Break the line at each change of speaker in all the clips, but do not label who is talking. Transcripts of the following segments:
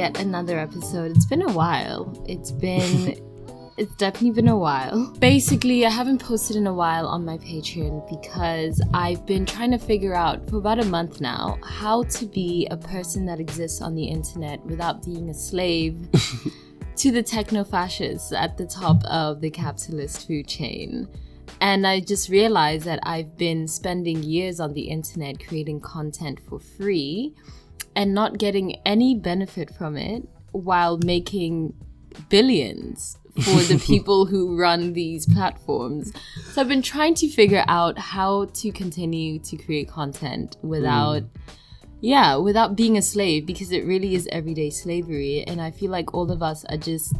yet another episode. It's been a while. It's definitely been a while. Basically, I haven't posted in a while on my Patreon because I've been trying to figure out for about a month now how to be a person that exists on the internet without being a slave to the techno-fascists at the top of the capitalist food chain. And I just realized that I've been spending years on the internet creating content for free and not getting any benefit from it while making billions for the people who run these platforms. So I've been trying to figure out how to continue to create content without being a slave, because it really is everyday slavery. And I feel like all of us are just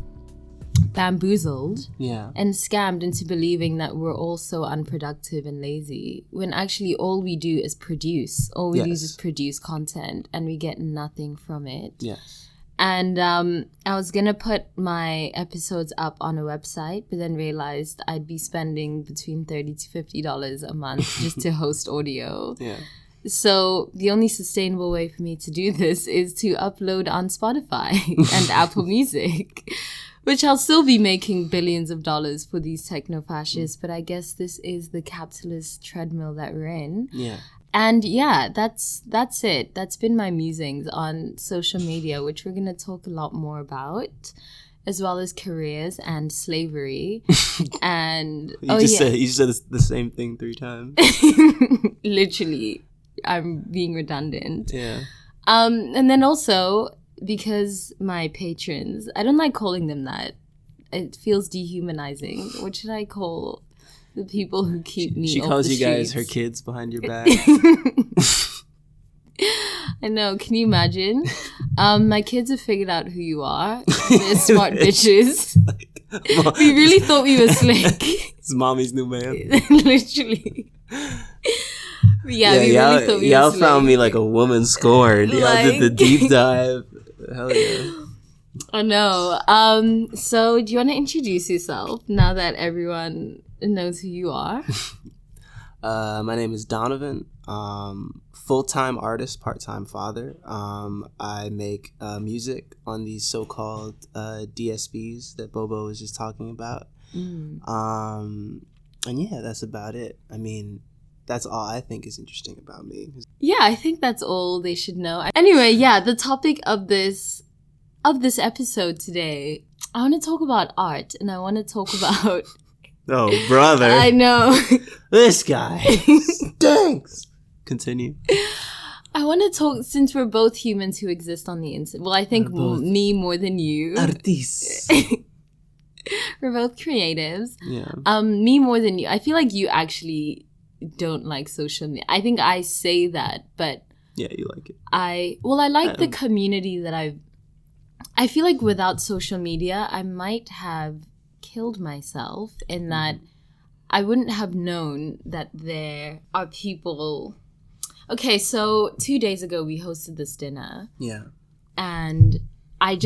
bamboozled and scammed into believing that we're all so unproductive and lazy, when actually all we do is produce. All we do is just produce content and we get nothing from it.
Yes.
And I was gonna put my episodes up on a website, but then realized I'd be spending between $30 to $50 a month just to host audio.
Yeah.
So the only sustainable way for me to do this is to upload on Spotify and Apple Music, which I'll still be making billions of dollars for these techno-fascists, but I guess this is the capitalist treadmill that we're in.
Yeah.
And yeah, that's it. That's been my musings on social media, which we're going to talk a lot more about, as well as careers and slavery. And
you said the same thing 3 times.
Literally, I'm being redundant.
Yeah.
And then also, because my patrons, I don't like calling them that. It feels dehumanizing. What should I call the people who keep me
She
off
calls
the
you guys
streets?
her kids behind your back.
I know. Can you imagine? My kids have figured out who you are. They're smart bitches. We really thought we were slick.
It's mommy's new man.
Literally. We really thought we were
y'all
slick.
found me like a woman scorned. Y'all did the deep dive. Hell yeah.
Oh no. So do you want to introduce yourself now that everyone knows who you are?
My name is Donovan. Full-time artist, part-time father. I make music on these so-called DSPs that Bobo was just talking about. And yeah, that's about it. I mean, that's all I think is interesting about me.
Yeah, I think that's all they should know. Anyway, yeah, the topic of this episode today, I want to talk about art, and I want to talk about...
Oh, brother.
I know.
This guy stinks. Continue.
I want to talk, since we're both humans who exist on the internet. Well, I think me more than you.
Artistes.
We're both creatives.
Yeah.
Me more than you. I feel like you actually don't like social media. I think I say that, but...
Yeah, you like it.
I like the community that I feel like without social media, I might have killed myself in that I wouldn't have known that there are people... Okay, so 2 days ago we hosted this dinner.
Yeah.
And I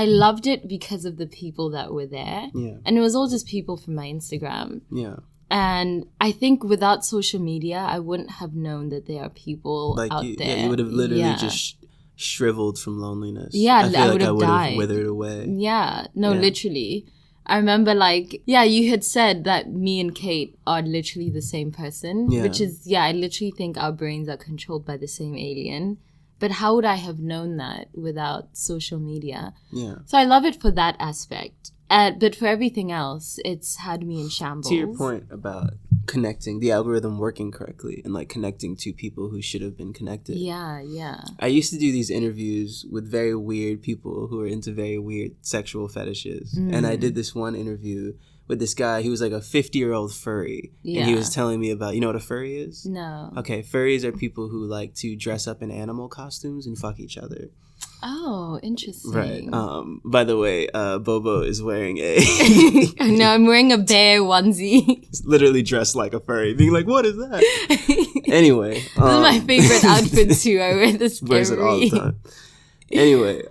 loved it because of the people that were there.
Yeah.
And it was all just people from my Instagram.
Yeah.
And I think without social media, I wouldn't have known that there are people out there.
Yeah, you would have literally just shriveled from loneliness.
Yeah, I would have
died.
died.
Withered away.
Yeah, no, literally. I remember you had said that me and Kate are literally the same person, which is, I literally think our brains are controlled by the same alien. But how would I have known that without social media?
Yeah.
So I love it for that aspect. But for everything else, it's had me in shambles.
To your point about connecting, the algorithm working correctly and like connecting to people who should have been connected.
Yeah, yeah.
I used to do these interviews with very weird people who are into very weird sexual fetishes. And I did this one interview with this guy. He was like a 50-year-old furry. Yeah. And he was telling me about, you know what a furry is?
No.
Okay, furries are people who like to dress up in animal costumes and fuck each other.
Oh, interesting.
Right. By the way, Bobo is wearing a...
No, I'm wearing a bear onesie.
He's literally dressed like a furry, being like, what is that? Anyway.
This is my favorite outfit too. I wear this
wears it all the time. Anyway,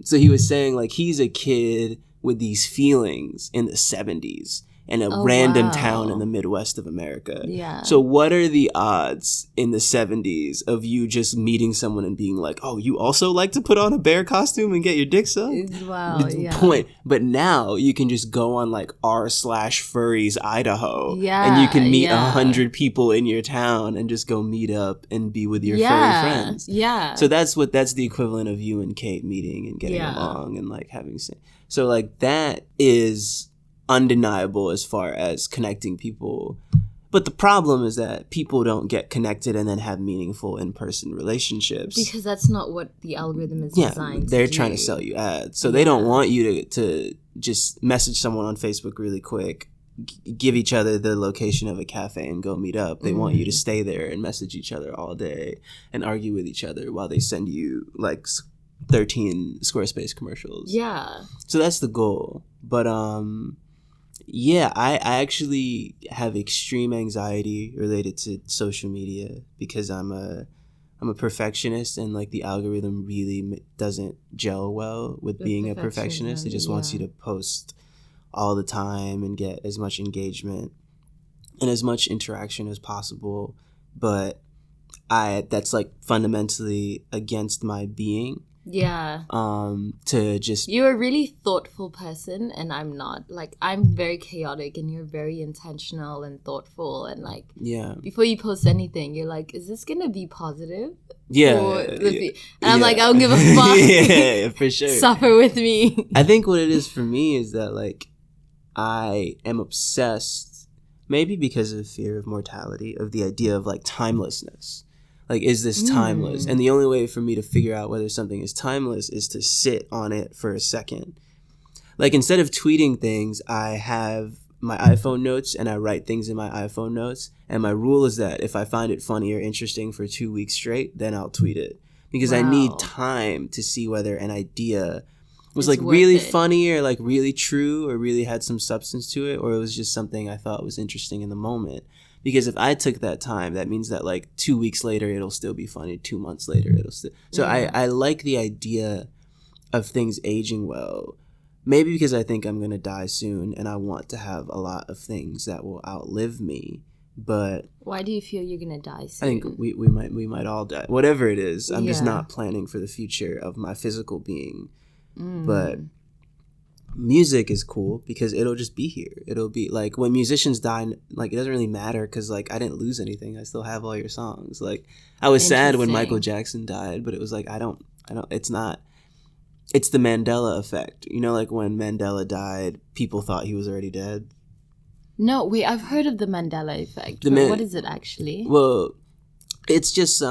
so he was saying like he's a kid with these feelings in the 70s. in a random
wow.
town in the Midwest of America.
Yeah.
So what are the odds in the 70s of you just meeting someone and being like, oh, you also like to put on a bear costume and get your dick sucked?
Wow, yeah.
Point. But now you can just go on like r/furries Idaho,
Yeah,
and you can meet
yeah.
100 people in your town and just go meet up and be with your furry friends.
Yeah.
So that's the equivalent of you and Kate meeting and getting along and like having so like that is undeniable as far as connecting people. But the problem is that people don't get connected and then have meaningful in-person relationships.
Because that's not what the algorithm is designed to do.
They're trying to sell you ads. So they don't want you to just message someone on Facebook really quick, give each other the location of a cafe and go meet up. They want you to stay there and message each other all day and argue with each other while they send you like 13 Squarespace commercials.
Yeah.
So that's the goal. But yeah, I actually have extreme anxiety related to social media because I'm a perfectionist, and like the algorithm really doesn't gel well with being a perfectionist. It just wants you to post all the time and get as much engagement and as much interaction as possible. But that's like fundamentally against my being.
Yeah.
To just...
You're a really thoughtful person, and I'm not. Like, I'm very chaotic, and you're very intentional and thoughtful, and like...
Yeah.
Before you post anything, you're like, is this gonna be positive?
Yeah.
And I'm like, I don't give a fuck.
Yeah, for sure.
Suffer with me.
I think what it is for me is that, like, I am obsessed, maybe because of fear of mortality, of the idea of, like, timelessness. Like, is this timeless? And the only way for me to figure out whether something is timeless is to sit on it for a second. Like, instead of tweeting things, I have my iPhone notes and I write things in my iPhone notes. And my rule is that if I find it funny or interesting for 2 weeks straight, then I'll tweet it. Because I need time to see whether an idea was like really funny or like really true or really had some substance to it, or it was just something I thought was interesting in the moment. Because if I took that time, that means that like 2 weeks later, it'll still be funny. 2 months later, it'll still... So I like the idea of things aging well. Maybe because I think I'm going to die soon and I want to have a lot of things that will outlive me. But...
Why do you feel you're going to die soon?
I think we might all die. Whatever it is, I'm just not planning for the future of my physical being. But... music is cool because it'll just be here. It'll be like when musicians die, like it doesn't really matter because like I didn't lose anything. I still have all your songs. Like I was sad when Michael Jackson died, but it was like I don't it's the Mandela Effect. You know, like when Mandela died, people thought he was already dead.
No, wait, I've heard of the Mandela Effect. What is it actually?
Well, it's just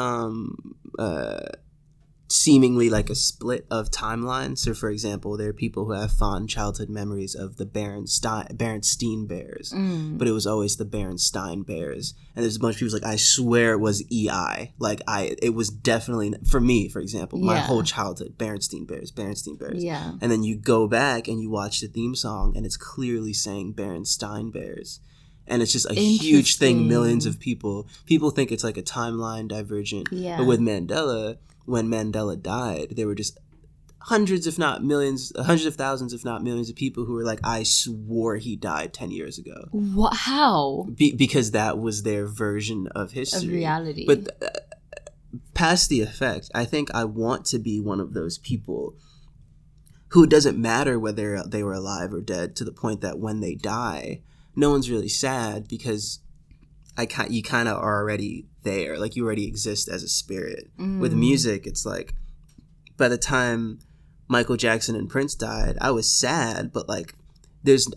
seemingly like a split of timelines. So for example, there are people who have fond childhood memories of the Berenstein Bears, but it was always the Berenstein Bears. And there's a bunch of people like, I swear it was EI. Like it was definitely, for me, for example, my whole childhood, Berenstein Bears.
Yeah.
And then you go back and you watch the theme song and it's clearly saying Berenstein Bears. And it's just a huge thing. Millions of people think it's like a timeline divergent. Yeah. But with Mandela, when Mandela died, there were just hundreds of thousands, if not millions of people who were like, I swore he died 10 years ago.
What? How?
Because that was their version of history.
Of reality.
But past the effect, I think I want to be one of those people who it doesn't matter whether they were alive or dead, to the point that when they die, no one's really sad because you kind of are already there. Like you already exist as a spirit. With music, it's like by the time Michael Jackson and Prince died, I was sad, but like there's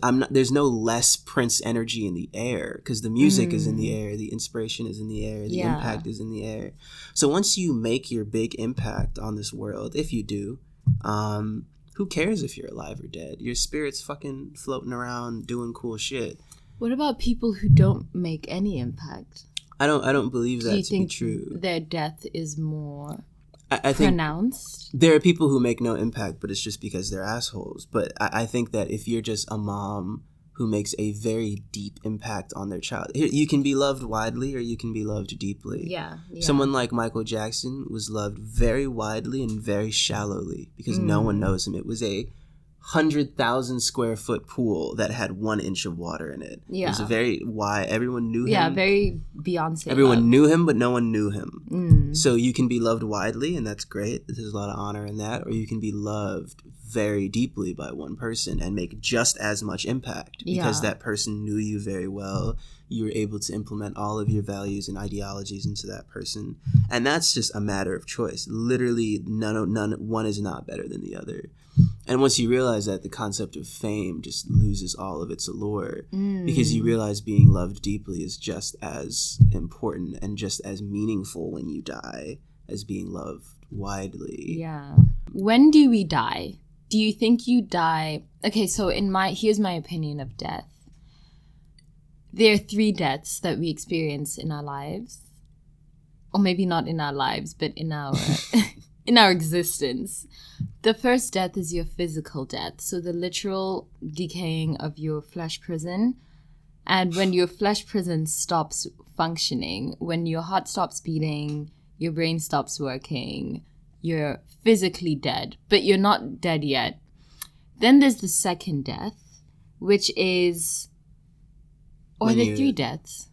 no less Prince energy in the air because the music is in the air, the inspiration is in the air, the impact is in the air. So once you make your big impact on this world, if you do, who cares if you're alive or dead? Your spirit's fucking floating around doing cool shit.
What about people who don't make any impact? I
don't believe that to be true.
Do you think their death is more
I think
pronounced?
There are people who make no impact, but it's just because they're assholes. But I think that if you're just a mom who makes a very deep impact on their child, you can be loved widely or you can be loved deeply.
Yeah.
Someone like Michael Jackson was loved very widely and very shallowly because no one knows him. It was a 100,000 square foot pool that had 1 inch of water in it.
Yeah.
It was a very wide. Everyone knew him.
Yeah, very Beyonce.
Everyone knew him, but no one knew him. So you can be loved widely, and that's great. There's a lot of honor in that. Or you can be loved very deeply by one person and make just as much impact because that person knew you very well. You were able to implement all of your values and ideologies into that person. And that's just a matter of choice. Literally, one is not better than the other. And once you realize that, the concept of fame just loses all of its allure because you realize being loved deeply is just as important and just as meaningful when you die as being loved widely.
Yeah. When do we die? Do you think you die? Okay, so here's my opinion of death. There are 3 deaths that we experience in our lives. Or maybe not in our lives, but in our in our existence. The first death is your physical death, so the literal decaying of your flesh prison. And when your flesh prison stops functioning, when your heart stops beating, your brain stops working, you're physically dead, but you're not dead yet. Then there's the second death, which is... Or are there 3 deaths?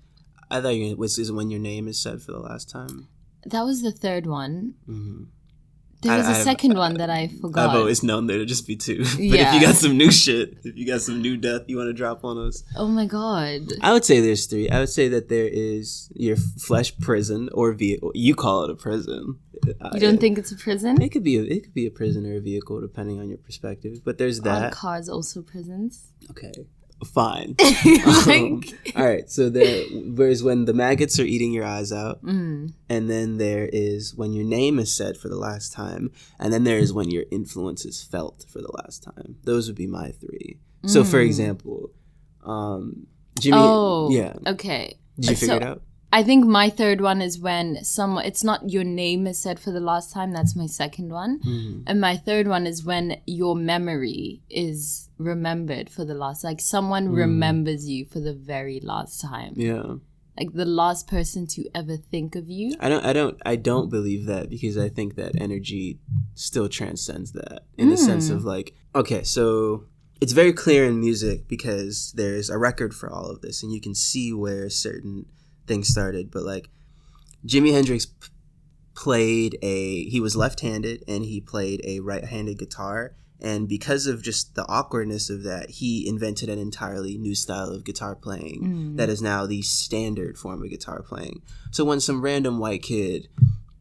I thought is when your name is said for the last time.
That was the third one. Mm-hmm. There was a second one that I forgot.
I've always known there to just be 2. But if you got some new shit, if you got some new death you want to drop on us.
Oh my God.
I would say there's 3. I would say that there is your flesh prison or vehicle. You call it a prison.
You don't think it's a prison?
It could be a prison or a vehicle depending on your perspective. But there's that.
Are cars also prisons?
Okay. Fine. All right. So there's when the maggots are eating your eyes out, and then there is when your name is said for the last time, and then there is when your influence is felt for the last time. Those would be my 3. So, for example, Jimmy.
Oh,
yeah.
Okay.
Did you figure it out?
I think my third one is when it's not your name is said for the last time. That's my second one. Mm-hmm. And my third one is when your memory is remembered for the last, like someone remembers you for the very last time.
Yeah.
Like the last person to ever think of you.
I don't believe that because I think that energy still transcends that in the sense of like, okay, so it's very clear in music because there's a record for all of this and you can see where certain things started, but like Jimi Hendrix he was left-handed and he played a right-handed guitar, and because of just the awkwardness of that, he invented an entirely new style of guitar playing that is now the standard form of guitar playing. So when some random white kid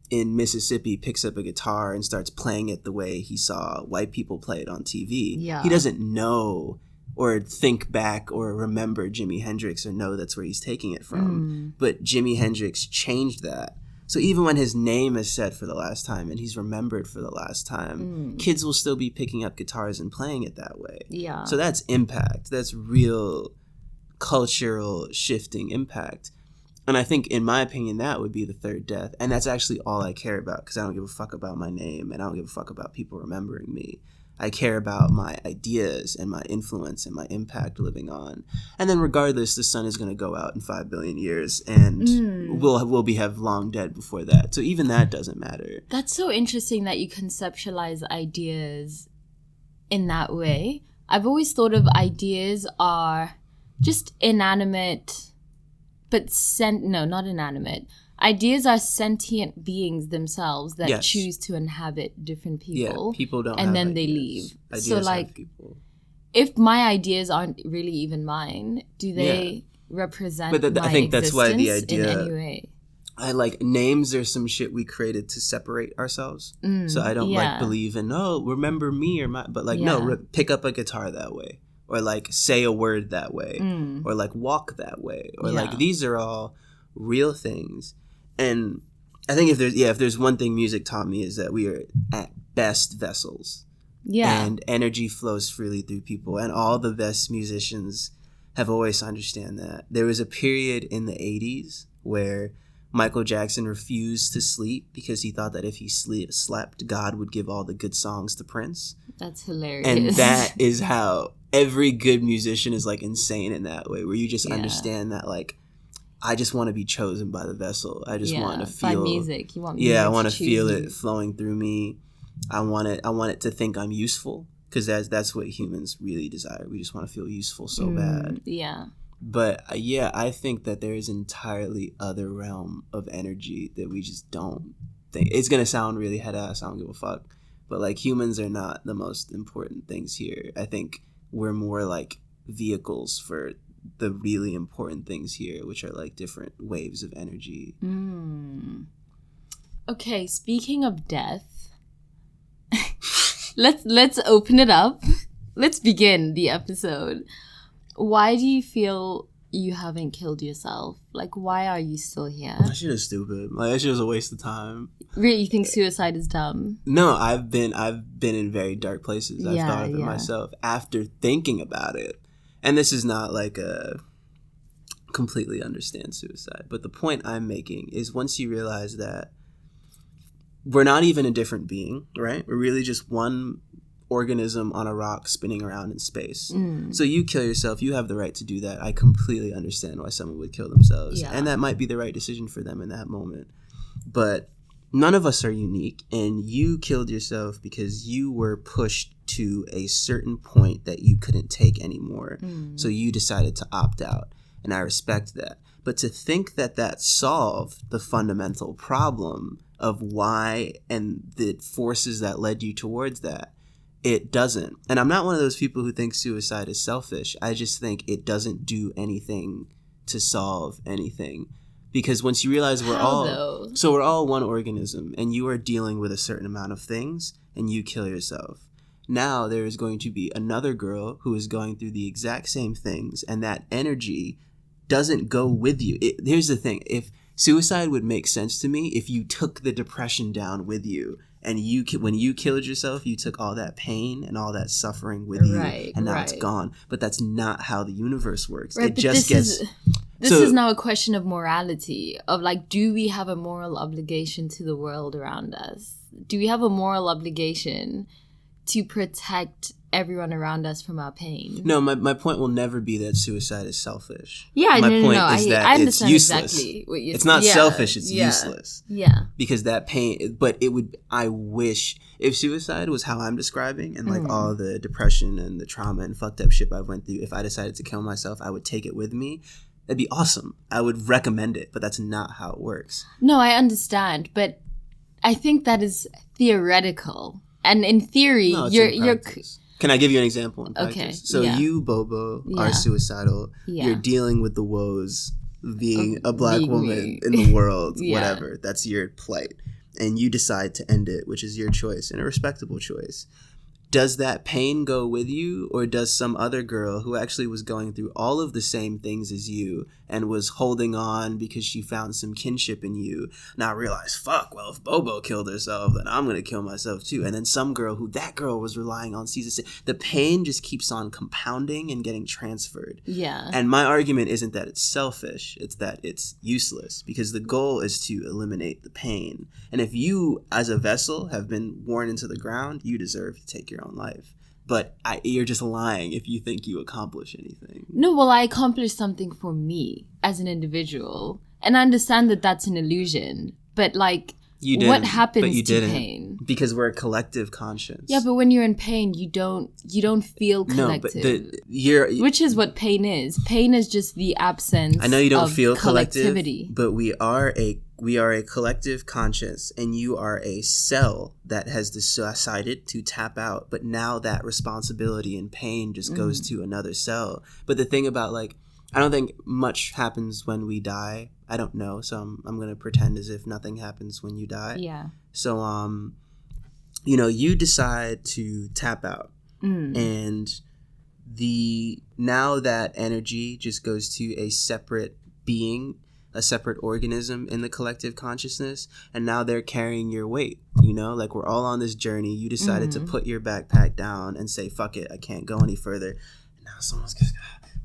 in Mississippi picks up a guitar and starts playing it the way he saw white people play it on TV, he doesn't know or think back or remember Jimi Hendrix or know that's where he's taking it from. But Jimi Hendrix changed that. So even when his name is said for the last time and he's remembered for the last time, kids will still be picking up guitars and playing it that way. Yeah. So that's impact. That's real cultural shifting impact. And I think, in my opinion, that would be the third death. And that's actually all I care about because I don't give a fuck about my name and I don't give a fuck about people remembering me. I care about my ideas and my influence and my impact living on. And then regardless, the sun is going to go out in 5 billion years and we'll have long dead before that. So even that doesn't matter.
That's so interesting that you conceptualize ideas in that way. I've always thought of ideas are just inanimate, but not inanimate. Ideas are sentient beings themselves that choose to inhabit different people.
Yeah, people don't
and
have
then
ideas.
They leave.
Ideas
so like,
have people.
If my ideas aren't really even mine, do they represent my
I think that's why the idea,
in any way?
I like names are some shit we created to separate ourselves. So I don't like believe in, remember me or my, but like, no, pick up a guitar that way. Or like say a word that way. Or like walk that way. Or like these are all real things. And I think if there's one thing music taught me is that we are at best vessels. Yeah. And energy flows freely through people. And all the best musicians have always understand that. There was a period in the 80s where Michael Jackson refused to sleep because he thought that if he slept, God would give all the good songs to Prince.
That's hilarious.
And that is how every good musician is like insane in that way, where you just understand that like, I just want to be chosen by the vessel. I just want to feel
by music. You want music
I want to feel
you.
it flowing through me. I want it to think I'm useful. because that's what humans really desire. We just want to feel useful so bad.
Yeah.
But yeah, I think that there is an entirely other realm of energy that we just don't think. It's gonna sound really head ass. I don't give a fuck. But like, humans are not the most important things here. I think we're more like vehicles for the really important things here, which are like different waves of energy.
Okay, speaking of death, let's open it up. Let's begin the episode. Why do you feel you haven't killed yourself? Like, why are you still here?
That shit is stupid. Like, that shit is a waste of time.
Really, you think suicide is dumb?
No, I've been in very dark places. I've thought of it myself after thinking about it. And this is not like a completely understand suicide. But the point I'm making is, once you realize that we're not even a different being, right? We're really just one organism on a rock spinning around in space. So you kill yourself, you have the right to do that. I completely understand why someone would kill themselves. Yeah. And that might be the right decision for them in that moment. But none of us are unique, and you killed yourself because you were pushed to a certain point that you couldn't take anymore. So you decided to opt out, and I respect that. But to think that that solved the fundamental problem of why and the forces that led you towards that, it doesn't. And I'm not one of those people who think suicide is selfish. I just think it doesn't do anything to solve anything. Because once you realize we're all one organism, and you are dealing with a certain amount of things, and you kill yourself. Now there is going to be another girl who is going through the exact same things, and that energy doesn't go with you. Here's the thing. If suicide would make sense to me if you took the depression down with you, and when you killed yourself, you took all that pain and all that suffering with you, and now it's gone. But that's not how the universe works.
Right,
it just gets...
This is now a question of morality, of like, do we have a moral obligation to the world around us? Do we have a moral obligation to protect everyone around us from our pain?
No, my point will never be that suicide is selfish.
Yeah,
my point is that
I
it's
understand
useless.
Exactly what you're saying.
It's not selfish, it's useless.
Yeah.
Because that pain, but I wish, if suicide was how I'm describing, and like all the depression and the trauma and fucked up shit I went through, if I decided to kill myself, I would take it with me. That'd be awesome. I would recommend it, but that's not how it works.
No, I understand, but I think that is theoretical. And in theory, you're
Can I give you an example in practice?
Okay.
So you, Bobo, are suicidal. Yeah. You're dealing with the woes of being a black woman in the world, whatever. That's your plight. And you decide to end it, which is your choice, and a respectable choice. Does that pain go with you, or does some other girl who actually was going through all of the same things as you and was holding on because she found some kinship in you now realize, fuck, well, if Bobo killed herself, then I'm going to kill myself too. And then some girl who that girl was relying on sees the pain just keeps on compounding and getting transferred.
Yeah.
And my argument isn't that it's selfish, it's that it's useless, because the goal is to eliminate the pain. And if you, as a vessel, have been worn into the ground, you deserve to take your own life. But you're just lying if you think you accomplish anything.
No, well, I accomplished something for me as an individual. And I understand that that's an illusion. But like, what happens to pain?
Because we're a collective conscience.
Yeah, but when you're in pain, you don't feel collective.
No, but
which is what pain is. Pain is just the absence.
I know you don't feel
collectivity.
But we are a collective conscience, and you are a cell that has decided to tap out. But now that responsibility and pain just goes to another cell. But the thing about, like, I don't think much happens when we die. I don't know, so I'm going to pretend as if nothing happens when you die.
Yeah.
So, you decide to tap out. And now that energy just goes to a separate being, a separate organism in the collective consciousness, and now they're carrying your weight. Like, we're all on this journey. You decided to put your backpack down and say, fuck it, I can't go any further. And now someone's gonna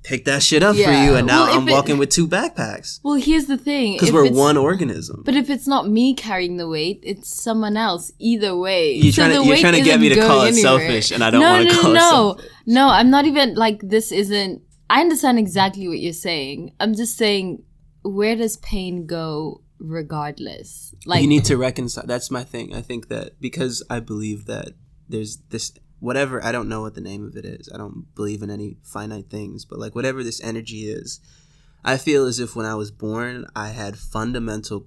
pick that shit up for you, and now I'm walking with 2 backpacks.
Well, here's the thing.
Because we're one organism.
But if it's not me carrying the weight, it's someone else. Either way.
You're trying to get me to call it selfish, and I don't want to call it selfish.
No, I'm not even, like, this isn't... I understand exactly what you're saying. I'm just saying, where does pain go regardless? Like,
you need to reconcile. That's my thing. I think that because I believe that there's this whatever, I don't know what the name of it is. I don't believe in any finite things, but like whatever this energy is, I feel as if when I was born, I had fundamental,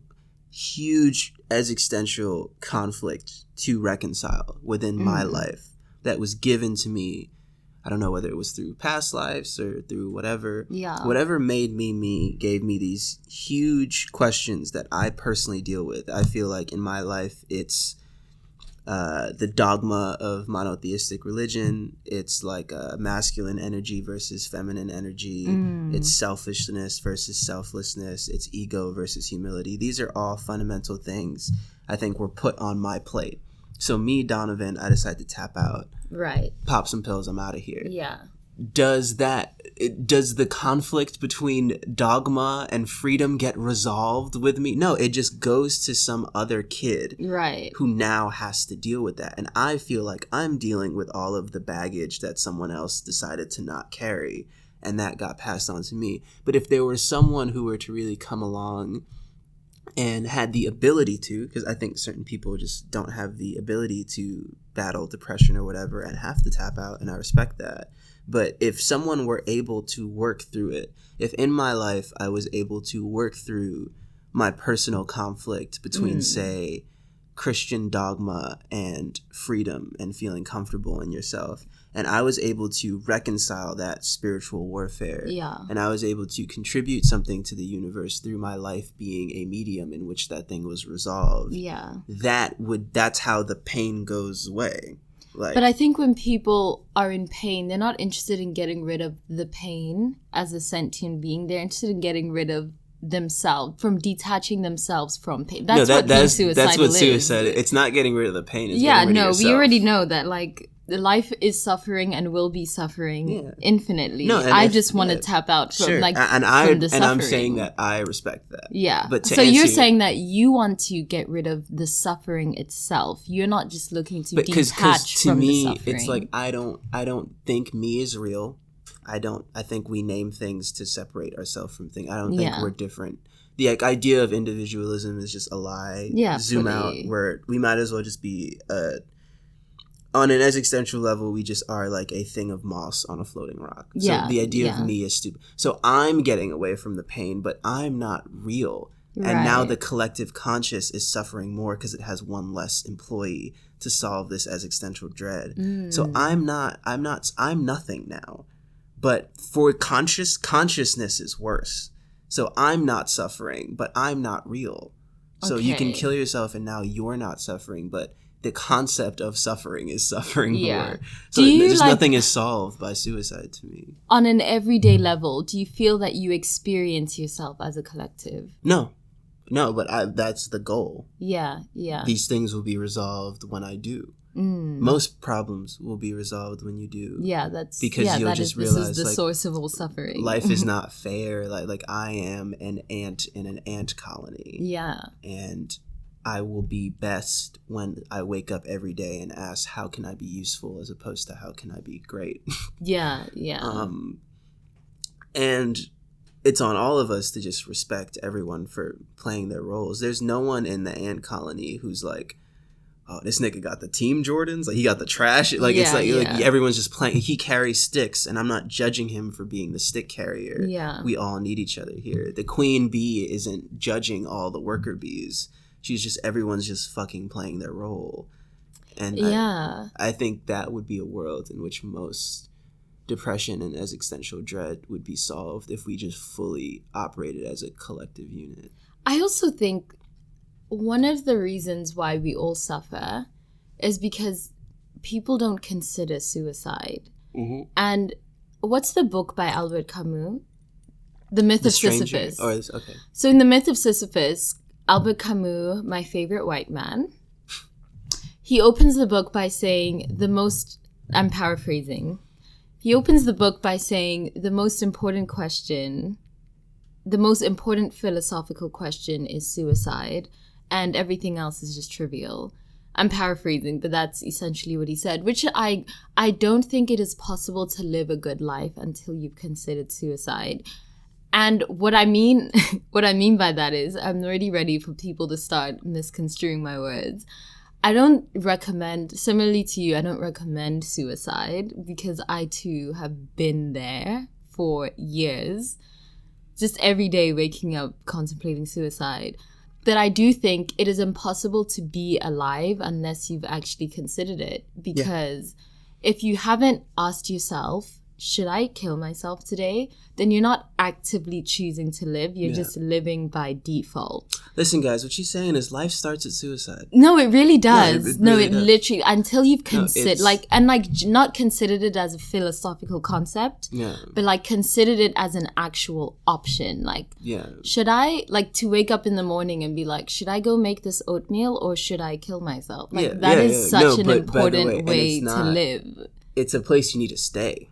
huge existential conflict to reconcile within my life that was given to me. I don't know whether it was through past lives or through whatever.
Yeah.
Whatever made me me gave me these huge questions that I personally deal with. I feel like in my life, it's the dogma of monotheistic religion. It's like masculine energy versus feminine energy. It's selfishness versus selflessness. It's ego versus humility. These are all fundamental things I think were put on my plate. So me, Donovan, I decided to tap out.
Right.
Pop some pills, I'm out of here.
Yeah.
Does the conflict between dogma and freedom get resolved with me? No, it just goes to some other kid,
right,
who now has to deal with that. And I feel like I'm dealing with all of the baggage that someone else decided to not carry, and that got passed on to me. But if there were someone who were to really come along and had the ability to, because I think certain people just don't have the ability to battle depression or whatever and have to tap out, and I respect that. But if someone were able to work through it, if in my life I was able to work through my personal conflict between, say, Christian dogma and freedom and feeling comfortable in yourself, and I was able to reconcile that spiritual warfare, and I was able to contribute something to the universe through my life being a medium in which that thing was resolved, that's how the pain goes away. Like,
but I think when people are in pain, they're not interested in getting rid of the pain as a sentient being. They're interested in getting rid of themselves, from detaching themselves from pain. That's what being suicidal
That's what
is.
suicide is. It's not getting rid of the pain. It's
yeah,
getting rid of yourself.
We already know that, like, life is suffering and will be suffering infinitely. No, I just want to tap out from, like, from the suffering. And I'm saying
that I respect that.
Yeah. But so you're saying that you want to get rid of the suffering itself. You're not just looking to detach from the suffering. To me,
it's like I don't think me is real. I think we name things to separate ourselves from things. I don't think we're different. The idea of individualism is just a lie.
Yeah,
Zoom out, where we might as well just be on an existential level, we just are like a thing of moss on a floating rock. So the idea of me is stupid. So I'm getting away from the pain, but I'm not real. Right. And now the collective conscious is suffering more because it has one less employee to solve this existential dread. So I'm nothing now. But for consciousness is worse. So I'm not suffering, but I'm not real. So you can kill yourself and now you're not suffering, but the concept of suffering is suffering more. So nothing is solved by suicide to me.
On an everyday level, do you feel that you experience yourself as a collective?
No, but that's the goal.
Yeah.
These things will be resolved when I do. Most problems will be resolved when you do.
Yeah, that's
because you'll just realize
this is the source of all suffering.
Life is not fair. Like I am an ant in an ant colony.
Yeah,
and I will be best when I wake up every day and ask, how can I be useful, as opposed to how can I be great?
Yeah.
And it's on all of us to just respect everyone for playing their roles. There's no one in the ant colony who's like, oh, this nigga got the team Jordans, like he got the trash. Like it's like everyone's just playing. He carries sticks, and I'm not judging him for being the stick carrier.
Yeah,
we all need each other here. The queen bee isn't judging all the worker bees. Everyone's just fucking playing their role. And I think that would be a world in which most depression and existential dread would be solved if we just fully operated as a collective unit.
I also think one of the reasons why we all suffer is because people don't consider suicide. Mm-hmm. And what's the book by Albert Camus? The Myth of Sisyphus.
Okay.
So in The Myth of Sisyphus, Albert Camus, my favorite white man, he opens the book by saying I'm paraphrasing. He opens the book by saying the most important philosophical question is suicide, and everything else is just trivial. I'm paraphrasing, but that's essentially what he said, which I don't think it is possible to live a good life until you've considered suicide. And what I mean by that is, I'm already ready for people to start misconstruing my words. I don't recommend, similarly to you, I don't recommend suicide because I too have been there for years. Just every day waking up contemplating suicide. But I do think it is impossible to be alive unless you've actually considered it. Because if you haven't asked yourself, should I kill myself today? Then you're not actively choosing to live. You're just living by default.
Listen, guys, what she's saying is life starts at suicide.
No, it really does.
No, it really does.
Literally, until you've considered, not considered it as a philosophical concept, but like considered it as an actual option. Like, should I, like, to wake up in the morning and be like, should I go make this oatmeal or should I kill myself? Like, that is such an important way to live.
It's a place you need to stay.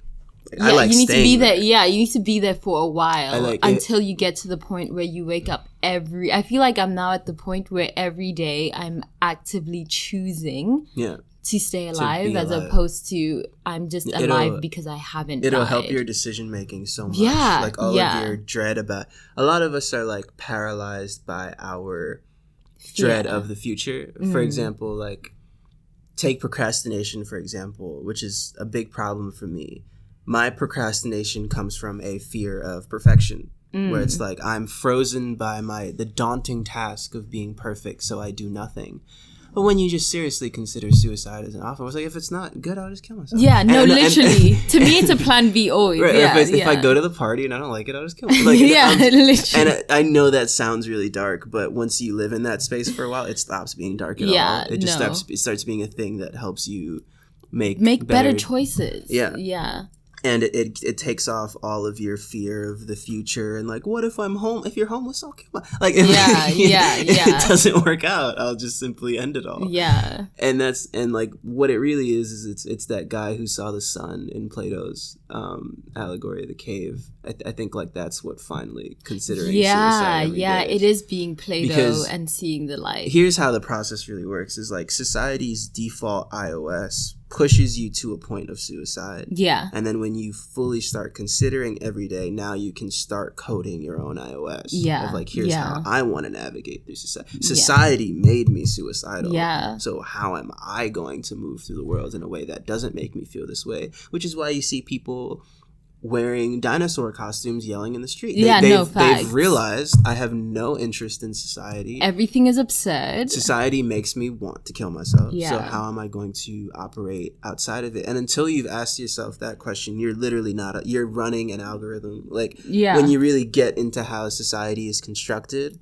You need to be there. Yeah, you need to be there for a while until you get to the point where you wake up I feel like I'm now at the point where every day I'm actively choosing to stay alive as opposed to I'm just alive because I haven't
It'll
died.
help your decision making so much.
Yeah.
Like all of your dread about... A lot of us are like paralyzed by our dread of the future. For example, like take procrastination, for example, which is a big problem for me. My procrastination comes from a fear of perfection, where it's like I'm frozen by the daunting task of being perfect, so I do nothing. But when you just seriously consider suicide as an option, I was like, if it's not good, I'll just kill myself.
Yeah, no, literally. To me, it's a plan B always.
Right,
yeah,
if I go to the party and I don't like it, I'll just kill myself. Like,
literally.
And I know that sounds really dark, but once you live in that space for a while, it stops being dark at all. It just starts being a thing that helps you make
better choices.
Yeah.
Yeah.
And it takes off all of your fear of the future and like, what if I'm home? If you're homeless, I'll kill myself. Like, if it doesn't work out, I'll just simply end it all.
Yeah.
And like what it really is it's that guy who saw the sun in Plato's allegory of the cave. I think like that's what finally considering suicide every day
it is being Plato and seeing the light.
Here's how the process really works: is like society's default iOS pushes you to a point of suicide. Yeah. And then when you fully start considering every day, now you can start coding your own iOS. Yeah. Of like, here's how I want to navigate through society. Society made me suicidal. Yeah. So how am I going to move through the world in a way that doesn't make me feel this way? Which is why you see people wearing dinosaur costumes yelling in the street. They've realized I have no interest in society. Everything is absurd. Society makes me want to kill myself. Yeah. So how am I going to operate outside of it? And until you've asked yourself that question, you're literally you're running an algorithm. Like when you really get into how society is constructed,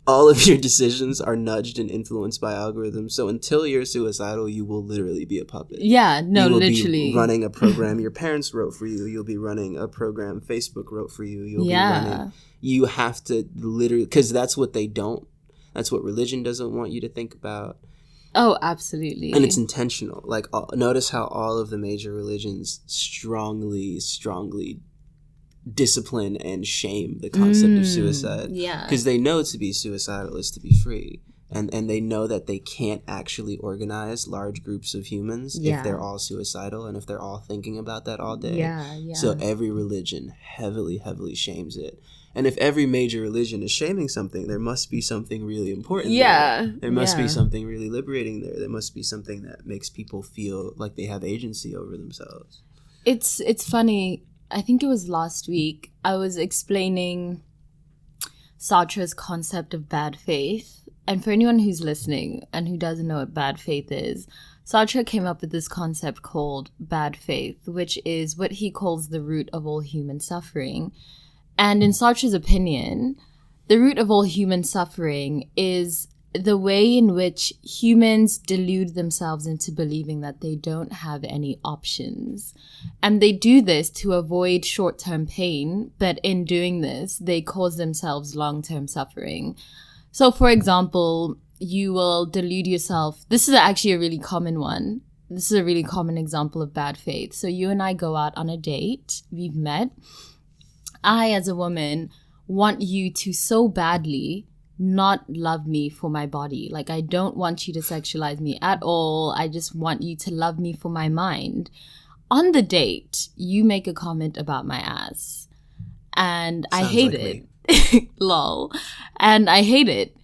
all of your decisions are nudged and influenced by algorithms. So until you're suicidal, you will literally be a puppet. Yeah, no, you will literally be running a program your parents wrote for you. You'll be running a program Facebook wrote for you. You'll be running. You have to literally, because that's what that's what religion doesn't want you to think about.
Oh, absolutely.
And it's intentional. Like, notice how all of the major religions strongly discipline and shame the concept of suicide. Yeah. Because they know to be suicidal is to be free. And they know that they can't actually organize large groups of humans if they're all suicidal and if they're all thinking about that all day. Yeah. So every religion heavily, heavily shames it. And if every major religion is shaming something, there must be something really important there. There must be something really liberating there. There must be something that makes people feel like they have agency over themselves.
It's funny. I think it was last week, I was explaining Sartre's concept of bad faith. And for anyone who's listening and who doesn't know what bad faith is, Sartre came up with this concept called bad faith, which is what he calls the root of all human suffering. And in Sartre's opinion, the root of all human suffering is the way in which humans delude themselves into believing that they don't have any options. And they do this to avoid short-term pain, but in doing this, they cause themselves long-term suffering. So, for example, you will delude yourself. This is actually a really common one. This is a really common example of bad faith. So you and I go out on a date. We've met. I, as a woman, want you to so badly not love me for my body. Like, I don't want you to sexualize me at all. I just want you to love me for my mind. On the date, you make a comment about my ass. And I hate it. Lol. And I hate it.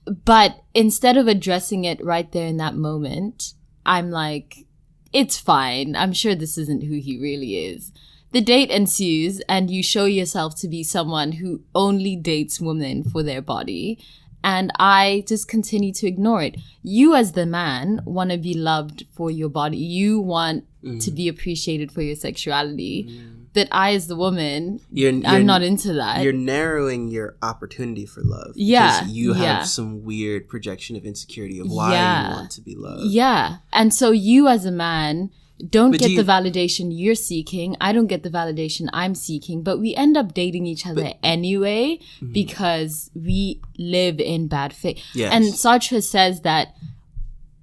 But instead of addressing it right there in that moment, I'm like, it's fine. I'm sure this isn't who he really is. The date ensues and you show yourself to be someone who only dates women for their body. And I just continue to ignore it. You as the man want to be loved for your body. You want to be appreciated for your sexuality. But I as the woman, I'm not into that.
You're narrowing your opportunity for love.
Yeah.
Because you have some weird projection of insecurity of why you want to be loved.
Yeah. And so you as a man don't get the validation you're seeking. I don't get the validation I'm seeking. But we end up dating each other anyway because we live in bad faith.
Yes.
And Sartre says that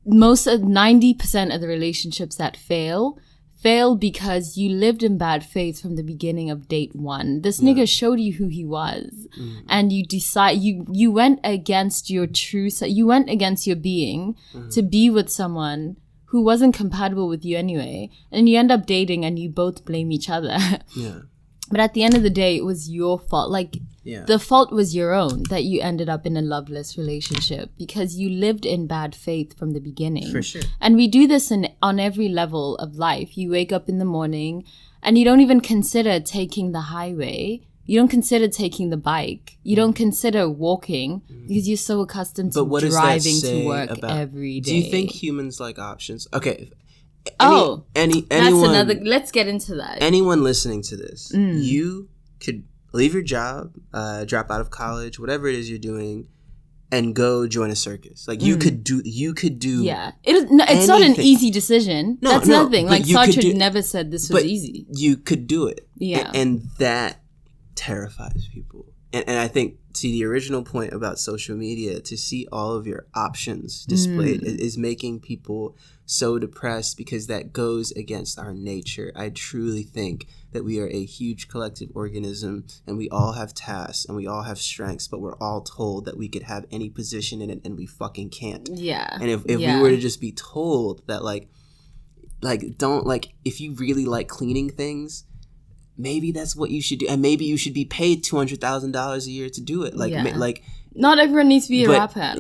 most of 90% of the relationships that fail because you lived in bad faith from the beginning of date one. This nigga showed you who he was. And you went against your you went against your being to be with someone who wasn't compatible with you anyway. And you end up dating and you both blame each other. But at the end of the day, it was your fault. Like, the fault was your own that you ended up in a loveless relationship because you lived in bad faith from the beginning.
For sure.
And we do this on every level of life. You wake up in the morning and you don't even consider taking the highway. You don't consider taking the bike. You don't consider walking because you're so accustomed to driving to work every day.
Do you think humans like options? Okay.
That's another. Let's get into that.
Anyone listening to this, you could leave your job, drop out of college, whatever it is you're doing, and go join a circus. Like you could do.
Yeah, it's not an easy decision. That's nothing. Like Sartre never said this was easy.
You could do it.
Yeah,
and that terrifies people. And I think, to the original point about social media, to see all of your options displayed is making people so depressed because that goes against our nature. I truly think that we are a huge collective organism and we all have tasks and we all have strengths, but we're all told that we could have any position in it and we fucking can't.
Yeah.
And if we were to just be told that if you really like cleaning things, maybe that's what you should do, and maybe you should be paid $200,000 a year to do it.
Not everyone needs to be a rapper.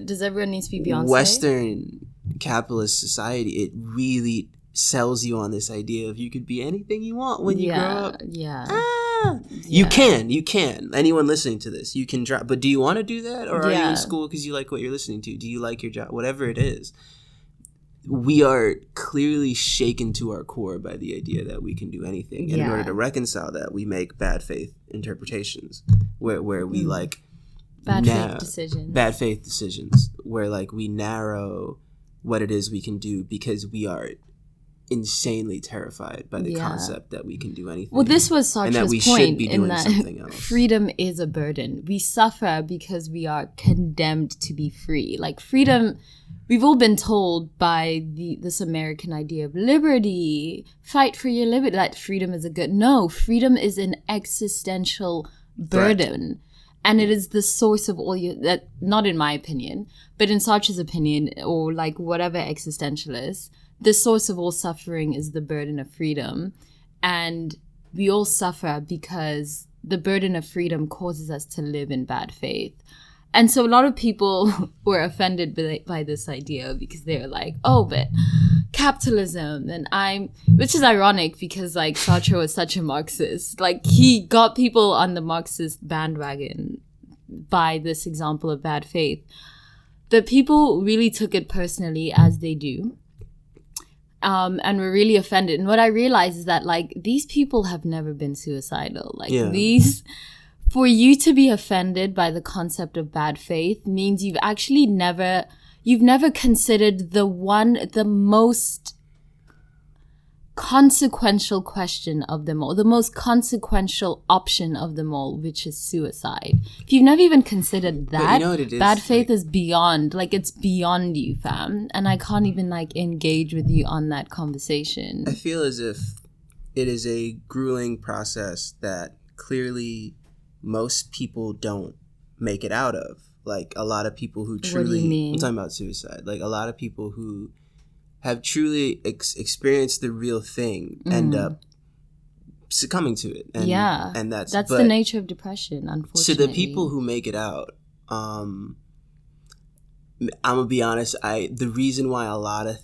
Does everyone need to be Beyonce?
Western capitalist society, it really sells you on this idea of you could be anything you want when you grow up. You can. Anyone listening to this, you can drop. But do you want to do that, or are you in school because you like what you're listening to? Do you like your job? Whatever it is. We are clearly shaken to our core by the idea that we can do anything. And in order to reconcile that, we make bad faith interpretations where we
bad faith decisions where we narrow what it is we can do because we are insanely terrified by the concept that we can do anything. Well, this was Sartre's point in that
freedom
is a burden. We suffer because we are condemned to be free. Like freedom, we've all been told by this American idea of liberty, fight for your liberty, that freedom is a good. No, freedom is an existential burden. And it is the source of all that, not in my opinion, but in Sartre's opinion, or whatever existentialist, the source of all suffering is the burden of freedom. And we all suffer because the burden of freedom causes us to live in bad faith. And so a lot of people were offended by this idea because they were like, oh, but capitalism. Which is ironic because Sartre was such a Marxist. He got people on the Marxist bandwagon by this example of bad faith. But people really took it personally, as they do. And were really offended. And what I realized is that these people have never been suicidal. For you to be offended by the concept of bad faith means you've actually never considered the most consequential question of them all, the most consequential option of them all, which is suicide. If you've never even considered that,
you know what it is?
Bad faith is beyond, it's beyond you, fam. And I can't even engage with you on that conversation.
I feel as if it is a grueling process that clearly most people don't make it out of. A lot of people who truly...
What do you mean?
I'm talking about suicide. A lot of people who have truly experienced the real thing end up succumbing to it. And that's
the nature of depression, unfortunately.
To the people who make it out, I'm gonna be honest. The reason why a lot of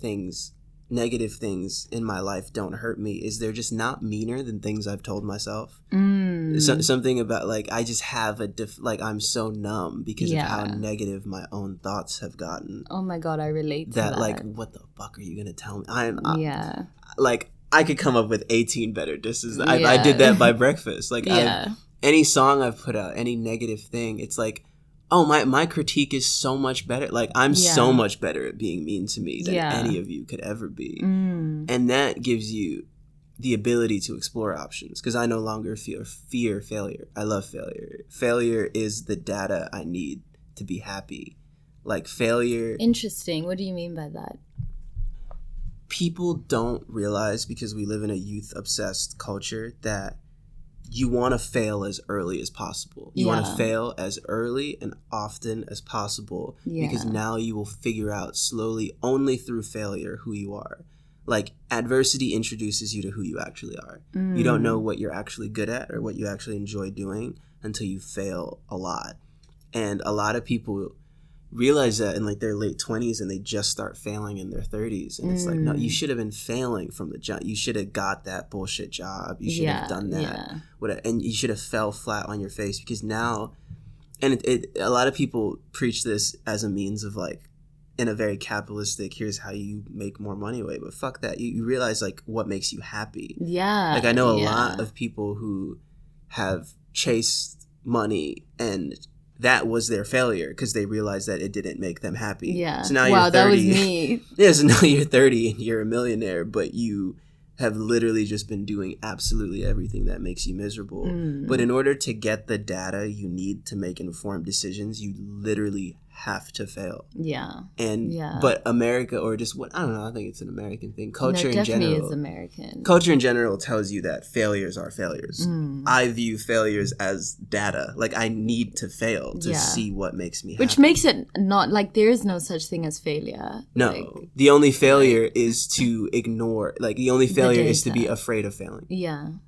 negative things in my life don't hurt me is they're just not meaner than things I've told myself. Something about like I just have I'm so numb because of how negative my own thoughts have gotten.
Oh my god, I relate to that.
Like, what the fuck are you gonna tell me? Like I could come up with 18 better disses. I did that by breakfast. Like any song I've put out, any negative thing, it's like, oh, my critique is so much better. Like, I'm so much better at being mean to me than any of you could ever be. And that gives you the ability to explore options, because I no longer fear failure. I love failure. Failure is the data I need to be happy. Like, failure...
Interesting. What do you mean by that?
People don't realize, because we live in a youth-obsessed culture, that you want to fail as early as possible. You want to fail as early and often as possible, because now you will figure out slowly, only through failure, who you are. Like, adversity introduces you to who you actually are. You don't know what you're actually good at or what you actually enjoy doing until you fail a lot. And a lot of people realize that in like their late 20s, and they just start failing in their 30s, and it's like, no, you should have been failing from the job. You should have got that bullshit job. You should have done that. And you should have fell flat on your face, because now, and a lot of people preach this as a means of like, in a very capitalistic, here's how you make more money way, but fuck that. You realize like what makes you happy. Like I know a lot of people who have chased money and that was their failure because they realized that it didn't make them happy. So now you're 30.
That was me.
So now you're 30 and you're a millionaire, but you have literally just been doing absolutely everything that makes you miserable. But in order to get the data you need to make informed decisions, you literally have to fail. But America, or just what, I don't know, I think it's an American thing. Culture in general.
It definitely is American.
Culture in general tells you that failures are failures. I view failures as data. Like, I need to fail to see what makes me happy.
Which makes it not, like, there is no such thing as failure.
No. Like, the only failure is to ignore, like, the only failure is to be afraid of failing.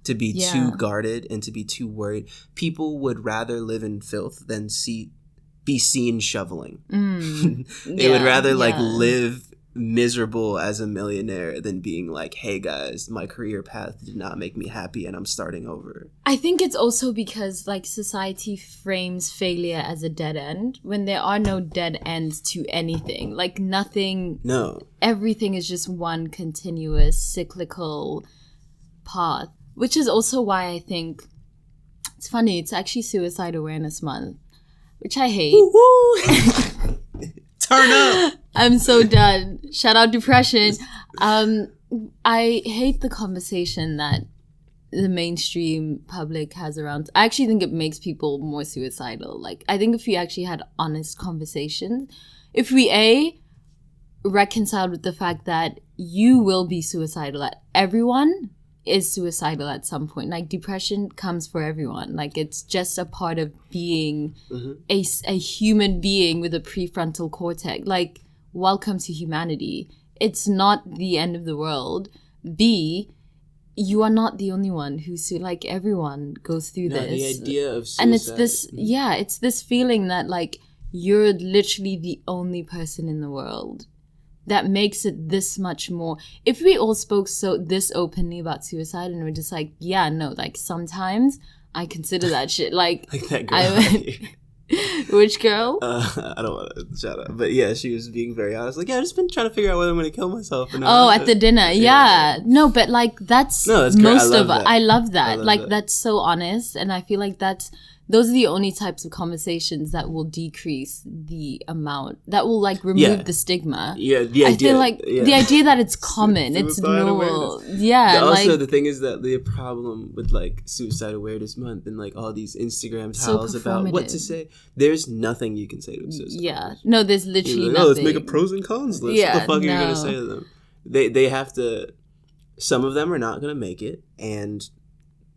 To be too guarded and to be too worried. People would rather live in filth than be seen shoveling. They would rather like live miserable as a millionaire than being like, hey guys, my career path did not make me happy and I'm starting over.
I think it's also because like society frames failure as a dead end when there are no dead ends to anything. Like nothing. No. Everything is just one continuous cyclical path, which is also why I think it's funny. It's actually Suicide Awareness Month, which I hate.
Turn up.
I'm so done. Shout out depression. I hate the conversation that the mainstream public has around. I actually think it makes people more suicidal. Like, I think if we actually had honest conversations, if we reconciled with the fact that you will be suicidal, that everyone is suicidal at some point. Like, depression comes for everyone. Like, it's just a part of being a human being with a prefrontal cortex. Like, welcome to humanity. It's not the end of the world. B, you are not the only one like, everyone goes through this.
The idea of suicide.
And it's this feeling that, like, you're literally the only person in the world. That makes it this much more. If we all spoke this openly about suicide and we're just like, yeah, no, like sometimes I consider that shit like
that girl.
Which girl?
I don't want to shout out, but yeah, she was being very honest. Like, yeah, I've just been trying to figure out whether I'm going to kill myself.
At the dinner, no, but like that's most of it. I love that. That's so honest, and I feel like those are the only types of conversations that will decrease the amount, that will like remove the stigma. The idea. I feel like the idea that it's common, it's normal.
Also, the thing is that the problem with like Suicide Awareness Month and like all these Instagram towels about what to say, there's nothing you can say to suicide.
No, there's literally nothing.
Let's make a pros and cons list. What the fuck are you gonna say to them? They have to. Some of them are not gonna make it, and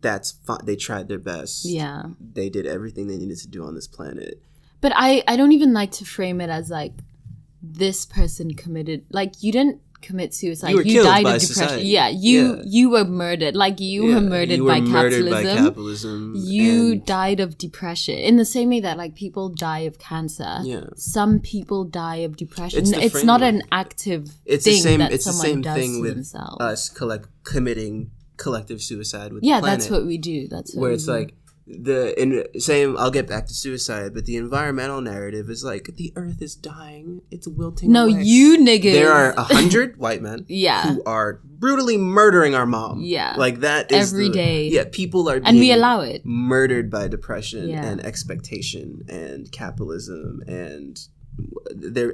that's fine. They tried their best. They did everything they needed to do on this planet.
But I don't even like to frame it as like this person committed. Like, you didn't commit suicide.
You were killed
died
by
of depression.
society.
Yeah, you were murdered. Like you were murdered
you were
by
murdered
capitalism.
by capitalism.
You died of depression in the same way that like people die of cancer.
Yeah.
Some people die of depression.
It's
Not an active thing that someone does
thing
to
with
themselves.
us committing collective suicide with
yeah,
the planet.
that's what we do. That's what
where
we
it's
do.
like I'll get back to suicide, but the environmental narrative is like the earth is dying, it's wilting
no,
away.
you niggas.
There are 100 white men
Yeah.
who are brutally murdering our mom.
Yeah.
Like that is
every day.
Yeah, people are being
and we allow it.
murdered by depression
Yeah.
and expectation and capitalism and they're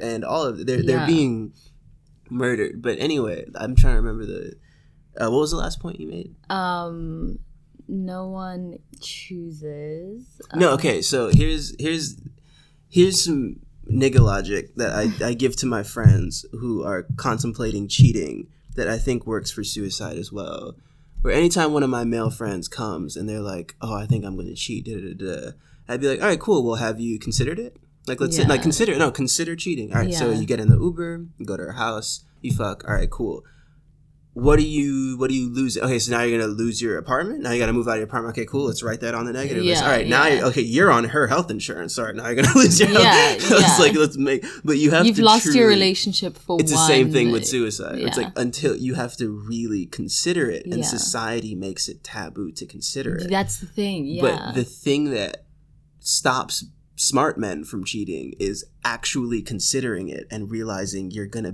being murdered. But anyway, I'm trying to remember what was the last point you made?
No one chooses.
No, okay. So here's some nigga logic that I give to my friends who are contemplating cheating that I think works for suicide as well. Where anytime one of my male friends comes and they're like, "Oh, I think I'm going to cheat," I'd be like, "All right, cool. Well, have you considered it? Like, consider cheating. All right, so you get in the Uber, you go to her house, you fuck. All right, cool. What do you lose? Okay, so now you're gonna lose your apartment. Now you gotta move out of your apartment. Okay, cool. Let's write that on the negative list. All right, now you're on her health insurance. All right, now you're gonna lose your health. It's like but you've
lost your relationship for.
It's the same thing with suicide.
Yeah.
It's like until you have to really consider it, and society makes it taboo to consider it.
That's the thing. Yeah.
But the thing that stops smart men from cheating is actually considering it and realizing you're gonna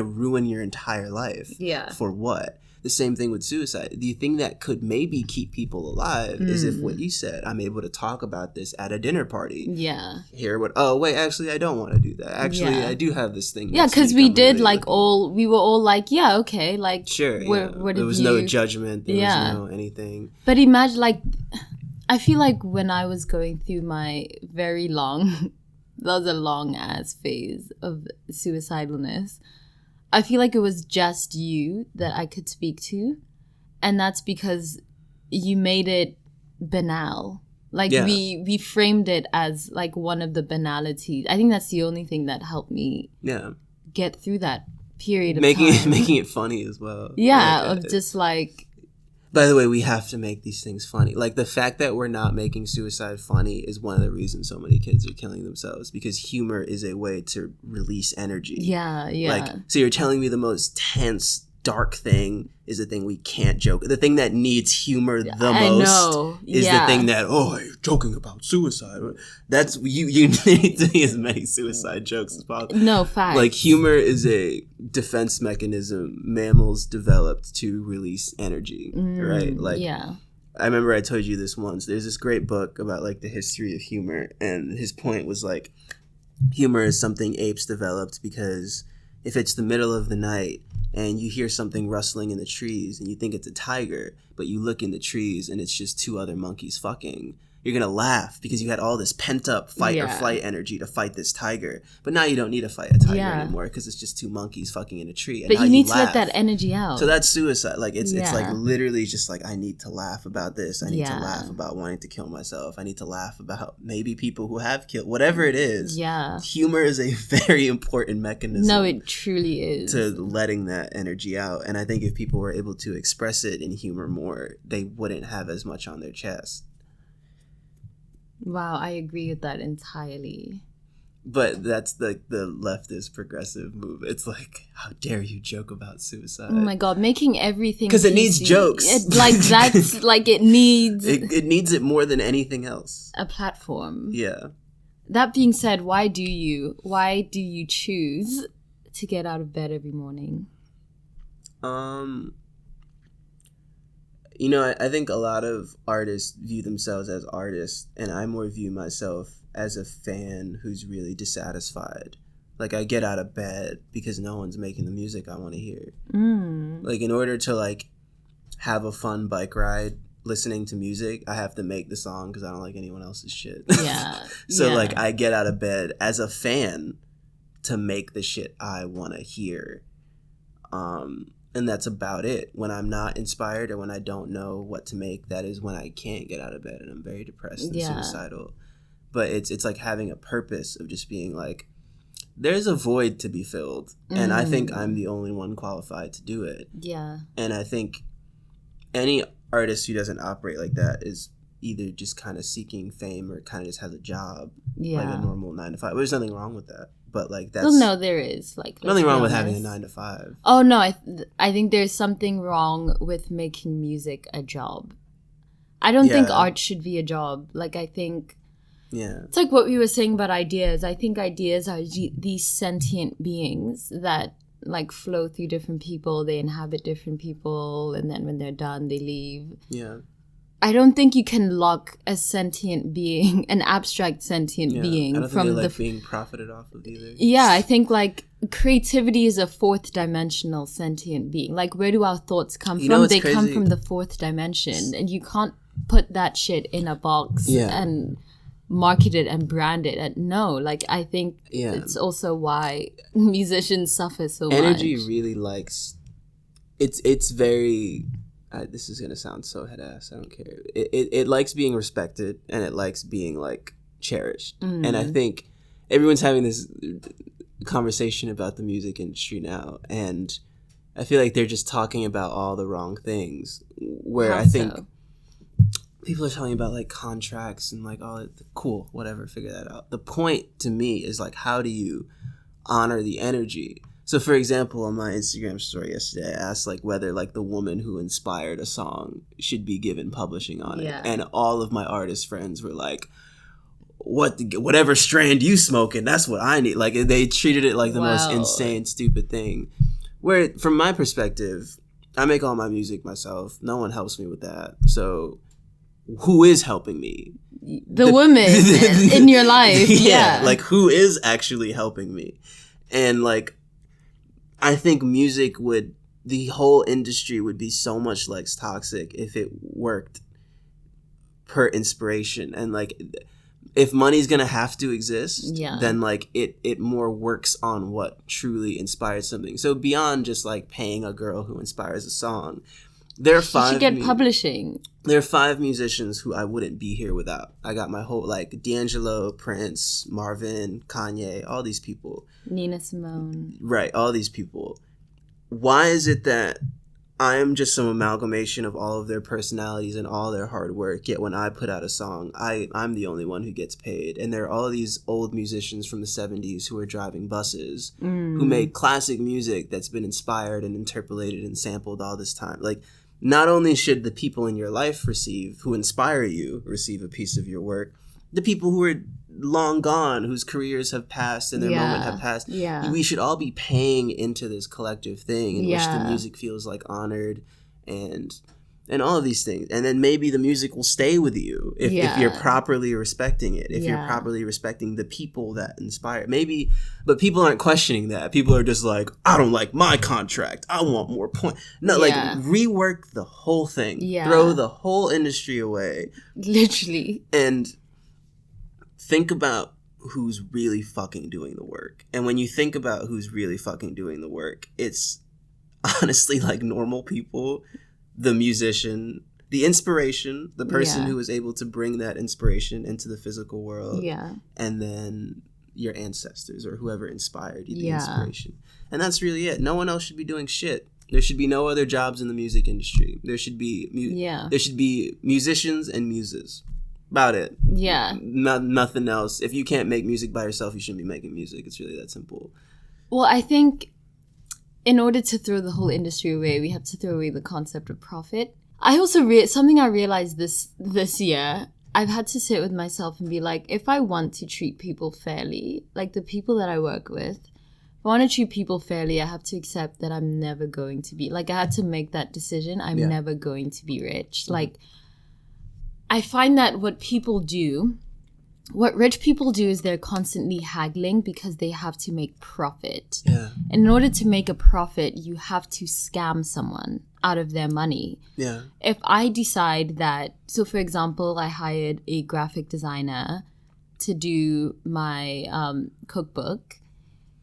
ruin your entire life.
Yeah.
For what? The same thing with suicide. The thing that could maybe keep people alive is if what you said, I'm able to talk about this at a dinner party.
Yeah.
Actually I don't want to do that. Actually I do have this thing.
Yeah, because we did we were all like, yeah, okay, like
sure. There was no judgment. There was no anything.
But imagine I feel like when I was going through my very long, that was a long ass phase of suicidalness, I feel like it was just you that I could speak to. And that's because you made it banal. Like we framed it as like one of the banalities. I think that's the only thing that helped me get through that period of time.
Making it funny as well.
Yeah, of just like...
By the way, we have to make these things funny. Like, the fact that we're not making suicide funny is one of the reasons so many kids are killing themselves, because humor is a way to release energy.
Yeah.
Like, so you're telling me the most tense, dark thing is the thing we can't joke. The thing that needs humor the most is the thing that, you're joking about suicide. That's, you need to be as many suicide jokes as possible.
No, facts.
Like, humor is a defense mechanism mammals developed to release energy, right? Like, I remember I told you this once. There's this great book about, like, the history of humor, and his point was, like, humor is something apes developed because if it's the middle of the night and you hear something rustling in the trees and you think it's a tiger, but you look in the trees and it's just two other monkeys fucking, you're going to laugh because you had all this pent-up fight or flight energy to fight this tiger. But now you don't need to fight a tiger anymore because it's just two monkeys fucking in a tree. And
but you need to let that energy out.
So that's suicide. Like, it's like literally just like, I need to laugh about this. I need to laugh about wanting to kill myself. I need to laugh about maybe people who have killed, whatever it is.
Yeah.
Humor is a very important mechanism.
No, it truly is.
To letting that energy out. And I think if people were able to express it in humor more, they wouldn't have as much on their chest.
Wow, I agree with that entirely.
But that's the leftist progressive move. It's like, how dare you joke about suicide?
Oh my god, making everything
because it needs jokes.
That's like it needs
it needs it more than anything else.
A platform.
Yeah.
That being said, why do you choose to get out of bed every morning?
I think a lot of artists view themselves as artists, and I more view myself as a fan who's really dissatisfied. Like, I get out of bed because no one's making the music I want to hear. Like, in order to, like, have a fun bike ride listening to music, I have to make the song because I don't like anyone else's shit.
Yeah.
So, like, I get out of bed as a fan to make the shit I want to hear. And that's about it. When I'm not inspired or when I don't know what to make, that is when I can't get out of bed and I'm very depressed and suicidal. But it's like having a purpose of just being like, there's a void to be filled, and I think I'm the only one qualified to do it.
Yeah.
And I think any artist who doesn't operate like that is either just kind of seeking fame or kind of just has a job, like a normal 9 to 5. There's nothing wrong with that, but like that's
well, no, there is like
nothing wrong with having a 9 to 5.
Oh no, I think there's something wrong with making music a job. I don't think art should be a job. Like I think.
Yeah.
It's like what we were saying about ideas. I think ideas are these sentient beings that like flow through different people. They inhabit different people, and then when they're done, they leave.
Yeah.
I don't think you can lock a sentient being, an abstract sentient being,
I don't
from
think they're being profited off of either.
Yeah, I think like creativity is a fourth dimensional sentient being. Like where do our thoughts come from? They
crazy?
come from the fourth dimension, and you can't put that shit in a box and market it and brand it. And no, like I think it's also why musicians suffer so much.
Energy really likes it's very this is gonna sound so head ass, I don't care. It likes being respected, and it likes being like cherished. And I think everyone's having this conversation about the music industry now, and I feel like they're just talking about all the wrong things, where I think people are talking about like contracts and like, oh, cool, whatever, figure that out. The point to me is like, how do you honor the energy? So for example, on my Instagram story yesterday, I asked like whether like the woman who inspired a song should be given publishing on it. And all of my artist friends were like, whatever strand you smoking, that's what I need. Like they treated it like the most insane, stupid thing. Where from my perspective, I make all my music myself. No one helps me with that. So who is helping me?
The woman in your life. Yeah.
Like who is actually helping me? And like, I think the whole industry would be so much less toxic if it worked per inspiration. And like, if money's gonna have to exist, then like it more works on what truly inspires something. So beyond just like paying a girl who inspires a song, there are 5.
You should get publishing.
There are 5 musicians who I wouldn't be here without. I got my whole like D'Angelo, Prince, Marvin, Kanye, all these people.
Nina Simone.
Right, all these people. Why is it that I am just some amalgamation of all of their personalities and all their hard work, yet when I put out a song, I'm the only one who gets paid? And there are all these old musicians from the 70s who are driving buses, who made classic music that's been inspired and interpolated and sampled all this time. Like, not only should the people in your life who inspire you, receive a piece of your work, the people who are long gone, whose careers have passed and their moment have passed, we should all be paying into this collective thing in which the music feels like honored and all of these things. And then maybe the music will stay with you if you're properly respecting it, if you're properly respecting the people that inspire it. Maybe, but people aren't questioning that. People are just like, I don't like my contract, I want more points. No, like rework the whole thing. Throw the whole industry away.
Literally.
And think about who's really fucking doing the work. And when you think about who's really fucking doing the work, it's honestly like normal people, the musician, the inspiration, the person who is able to bring that inspiration into the physical world. And then your ancestors or whoever inspired you, the inspiration. And that's really it. No one else should be doing shit. There should be no other jobs in the music industry. There should be there should be musicians and muses. About it. Nothing else. If you can't make music by yourself, you shouldn't be making music. It's really that simple.
Well, I think in order to throw the whole industry away, we have to throw away the concept of profit. I also something I realized this year, I've had to sit with myself and be like, if I want to treat people fairly, like the people that I work with, if I want to treat people fairly, I have to accept that I'm never going to be, like I had to make that decision. I'm never going to be rich. Like, I find that what rich people do is they're constantly haggling because they have to make profit. And in order to make a profit, you have to scam someone out of their money. If I decide that, so for example, I hired a graphic designer to do my cookbook.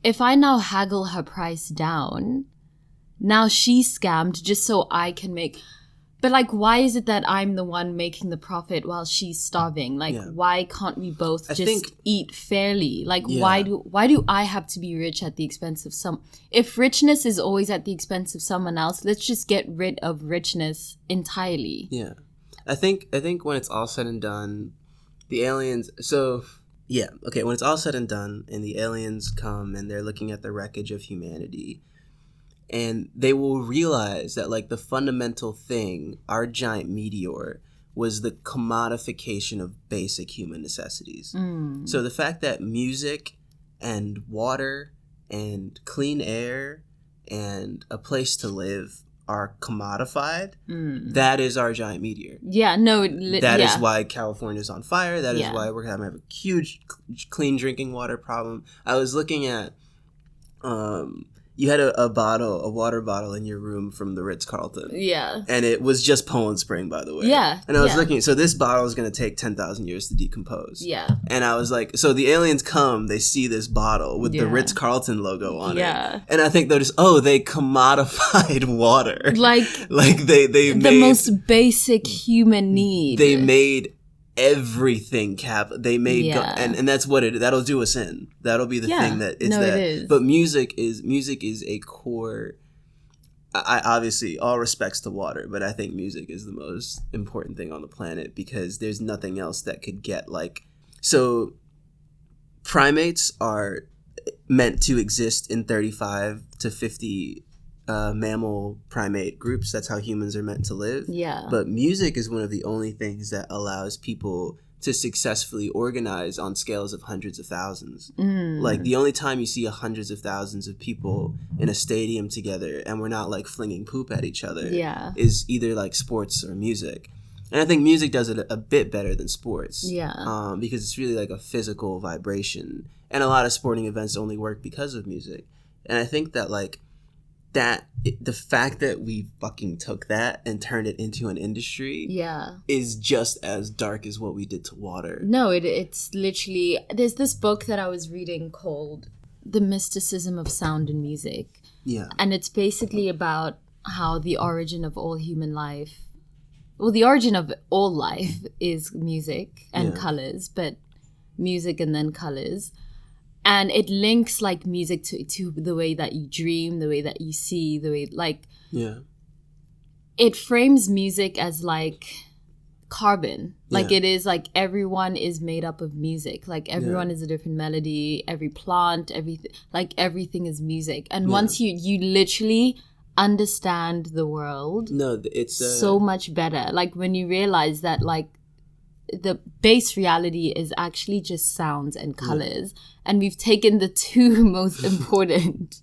If I now haggle her price down, now she's scammed just so I can make But like, why is it that I'm the one making the profit while she's starving? Like, why can't we both eat fairly? Like, why do I have to be rich at the expense of some? If richness is always at the expense of someone else, let's just get rid of richness entirely.
Yeah, I think when it's all said and done, the aliens. So yeah, okay. When it's all said and done, and the aliens come and they're looking at the wreckage of humanity. And they will realize that, like, the fundamental thing, our giant meteor, was the commodification of basic human necessities. So the fact that music and water and clean air and a place to live are commodified, that is our giant meteor.
Yeah, no.
That is why California's on fire. That is why we're going to have a huge clean drinking water problem. I was looking at... you had a water bottle in your room from the Ritz-Carlton. Yeah. And it was just Poland Spring, by the way. Yeah. And I was looking, so this bottle is going to take 10,000 years to decompose. Yeah. And I was like, so the aliens come, they see this bottle with the Ritz-Carlton logo on it. Yeah. And I think they're just, they commodified water. Like they made...
The most basic human need.
They made... everything they made and that's what that'll do us in. That'll be the thing that it's that. It is. But music is a core. I obviously, all respects to water, but I think music is the most important thing on the planet because there's nothing else that could get like. So primates are meant to exist in 35 to 50 mammal primate groups. That's how humans are meant to live. Yeah. But music is one of the only things that allows people to successfully organize on scales of hundreds of thousands. Like the only time you see hundreds of thousands of people in a stadium together and we're not like flinging poop at each other is either like sports or music. And I think music does it a bit better than sports. Yeah. Because it's really like a physical vibration. And a lot of sporting events only work because of music. And I think that like the fact that we fucking took that and turned it into an industry is just as dark as what we did to water.
No, it's literally... There's this book that I was reading called The Mysticism of Sound and Music. Yeah. And it's basically about how the origin of all human life... Well, the origin of all life is music and colors, but music and then colors. And it links like music to the way that you dream, the way that you see, the way like it frames music as like carbon. Like it is like everyone is made up of music. Like everyone is a different melody, every plant, everything is music. And once you literally understand the world, it's so much better. Like when you realize that like the base reality is actually just sounds and colors, and we've taken the two most important,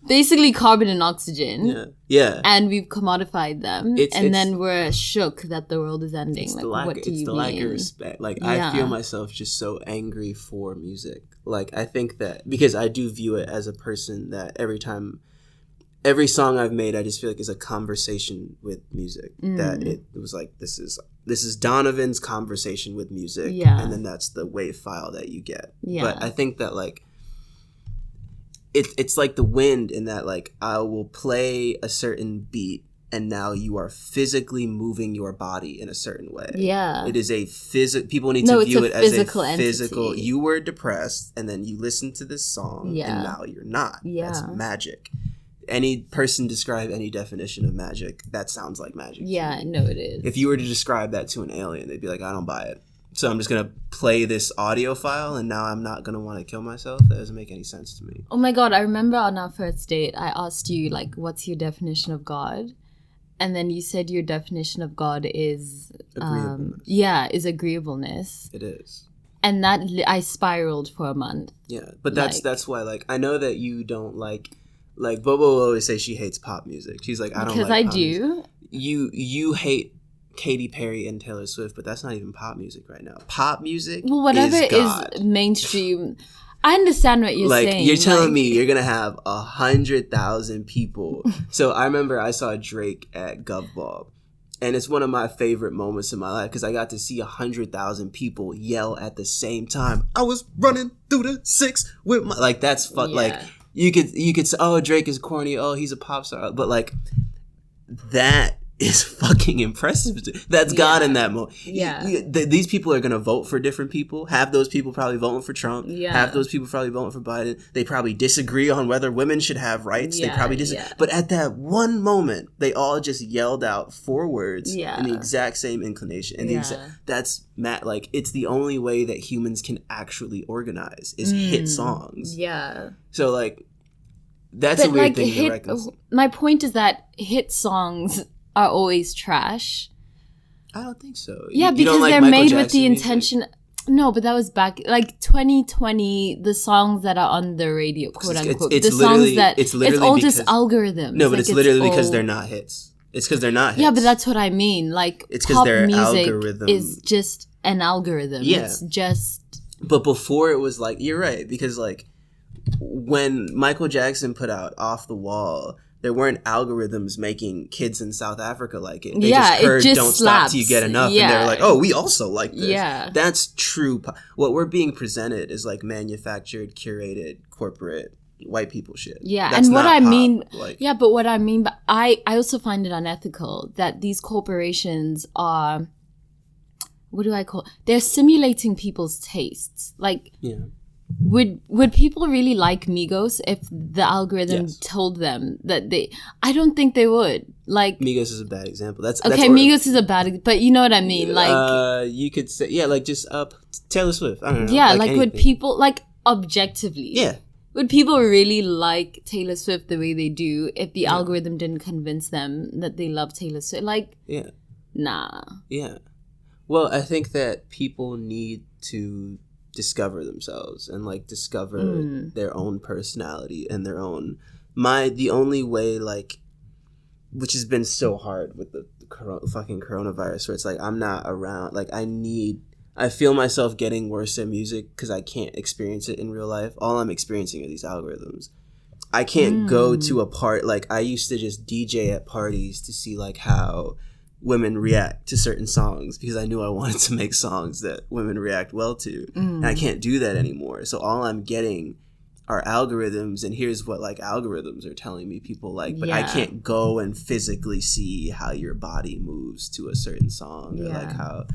basically carbon and oxygen, and we've commodified them, and then we're shook that the world is ending. Like, what do you mean? Lack of respect.
Like I feel myself just so angry for music. Like I think that because I do view it as a person that every song I've made, I just feel like is a conversation with music. That it was like, this is Donovan's conversation with music. Yeah. And then that's the WAV file that you get. Yeah. But I think that like, it's like the wind in that like, I will play a certain beat and now you are physically moving your body in a certain way. Yeah. It is a people need to view it as a physical entity. You were depressed and then you listened to this song and now you're not. Yeah. That's magic. Any person describe any definition of magic, that sounds like magic.
Yeah, no, it is.
If you were to describe that to an alien, they'd be like, I don't buy it. So I'm just going to play this audio file and now I'm not going to want to kill myself? That doesn't make any sense to me.
Oh my God, I remember on our first date, I asked you, like, what's your definition of God? And then you said your definition of God is...
agreeableness.
Is agreeableness.
It is.
And that, I spiraled for a month.
Yeah, but that's why, like, I know that you don't like Bobo will always say she hates pop music. She's like, I don't like pop music. Because I do. You hate Katy Perry and Taylor Swift, but that's not even pop music right now. Pop music is mainstream.
I understand what you're saying.
Like, you're telling me you're going to have 100,000 people. So I remember I saw Drake at GovBall. And it's one of my favorite moments in my life because I got to see 100,000 people yell at the same time. I was running through the six with my... Like, that's fun. Yeah. Like... You could say, oh, Drake is corny. Oh, he's a pop star. But like that is fucking impressive. That's God in that moment.
Yeah.
These people are going to vote for different people. Half those people probably voting for Trump.
Yeah.
Half those people probably voting for Biden. They probably disagree on whether women should have rights.
Yeah,
they probably disagree.
yeah.
But at that one moment, they all just yelled out 4 words
Yeah.
in the exact same inclination. And that's like, it's the only way that humans can actually organize is hit songs.
Yeah.
So like, that's a weird thing to recognize.
My point is that hit songs are always trash.
I don't think so.
Yeah,
you
because
don't like
they're
Michael
made
Jackson
with the
music?
intention. No, but that was back like 2020. The songs that are on the radio, quote unquote,
it's
the songs that
it's
all
because,
just algorithms.
No, but
like,
it's literally because
all,
they're not hits. It's because they're not hits.
Yeah, but that's what I mean. Like,
it's because
pop
their
music
algorithm
is just an algorithm.
Yeah.
It's just.
But before it was like, you're right, because like when Michael Jackson put out Off the Wall, there weren't algorithms making kids in South Africa like it. They just heard Don't Stop Till You Get Enough. And they were like, oh, we also like this.
Yeah.
That's true. What we're being presented is like manufactured, curated, corporate, white people shit.
Yeah.
That's
and what
not
I
pop.
mean,
like,
yeah, but what I mean, but I also find it unethical that these corporations are, what do I call it? They're simulating people's tastes. Like,
yeah.
Would people really like Migos if the algorithm
Yes.
told them that they? I don't think they would. Like,
Migos is a bad example. That's
okay, Migos is a bad, but you know what I mean. Like,
you could say, yeah, like just Taylor Swift. I don't know.
yeah, like would
anything.
people like objectively?
Yeah.
Would people really like Taylor Swift the way they do if the algorithm didn't convince them that they love Taylor Swift? Like,
Yeah.
nah.
Yeah. Well, I think that people need to discover themselves and like discover their own personality and their own the only way, like, which has been so hard with the fucking coronavirus, where it's like I'm not around, like I feel myself getting worse at music because I can't experience it in real life. All I'm experiencing are these algorithms. I can't go to a part, like I used to just DJ at parties to see like how women react to certain songs because I knew I wanted to make songs that women react well to. And I can't do that anymore. So all I'm getting are algorithms, and here's what like algorithms are telling me people like, but I can't go and physically see how your body moves to a certain song or like how.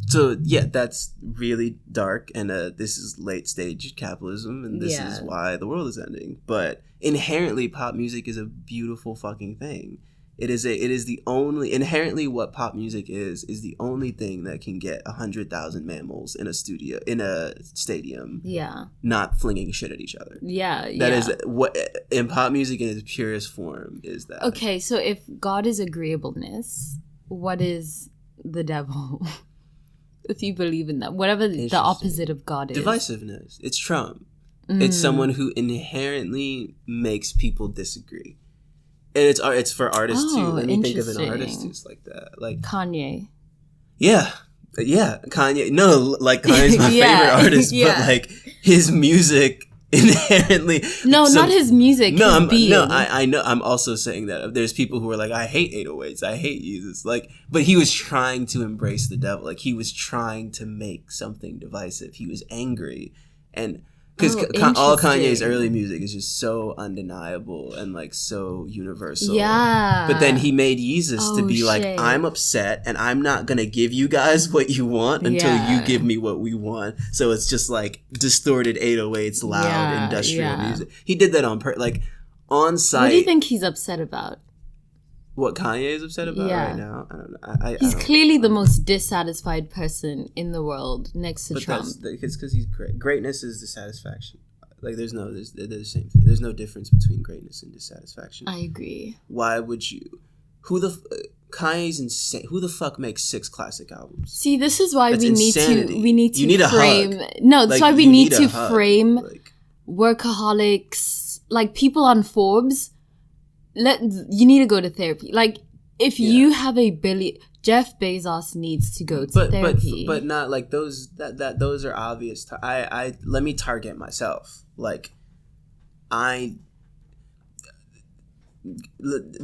So yeah, that's really dark, and this is late stage capitalism, and this is why the world is ending. But inherently, pop music is a beautiful fucking thing. It is the only, inherently what pop music is the only thing that can get 100,000 mammals in a stadium.
Yeah.
Not flinging shit at each other.
Yeah.
That is what in pop music in its purest form is that.
Okay, so if God is agreeableness, what is the devil? If you believe in that, whatever the opposite of God is.
Divisiveness. It's Trump. It's someone who inherently makes people disagree. And it's for artists too. Let me think of an artist who's like that. Like
Kanye.
Yeah. Yeah. Kanye. No, like Kanye's my favorite artist, but like his music inherently.
No, not his music.
No,
his
I know. I'm also saying that there's people who are like, I hate 808s. I hate Jesus. Like, but he was trying to embrace the devil. Like he was trying to make something divisive. He was angry, and because all Kanye's early music is just so undeniable and like so universal.
Yeah.
But then he made Yeezus to be like, I'm upset and I'm not gonna give you guys what you want until you give me what we want. So it's just like distorted 808s, loud industrial music. He did that on like on site.
What do you think he's upset about?
What Kanye is upset about right now? I don't know.
He's clearly the most dissatisfied person in the world next to Trump.
It's because he's great. Greatness is dissatisfaction. Like they're the same thing. There's no difference between greatness and dissatisfaction.
I agree.
Why would you? Kanye's insane. Who the fuck makes 6 classic albums?
See, this is why
That's
we
insanity.
need to
you need
frame.
A hug.
No, that's
like,
why we need to
hug.
frame
like,
workaholics, like people on Forbes. You need to go to therapy. Like if you have $1 billion, Jeff Bezos needs to go to therapy.
But not like those. Those are obvious. I let me target myself. Like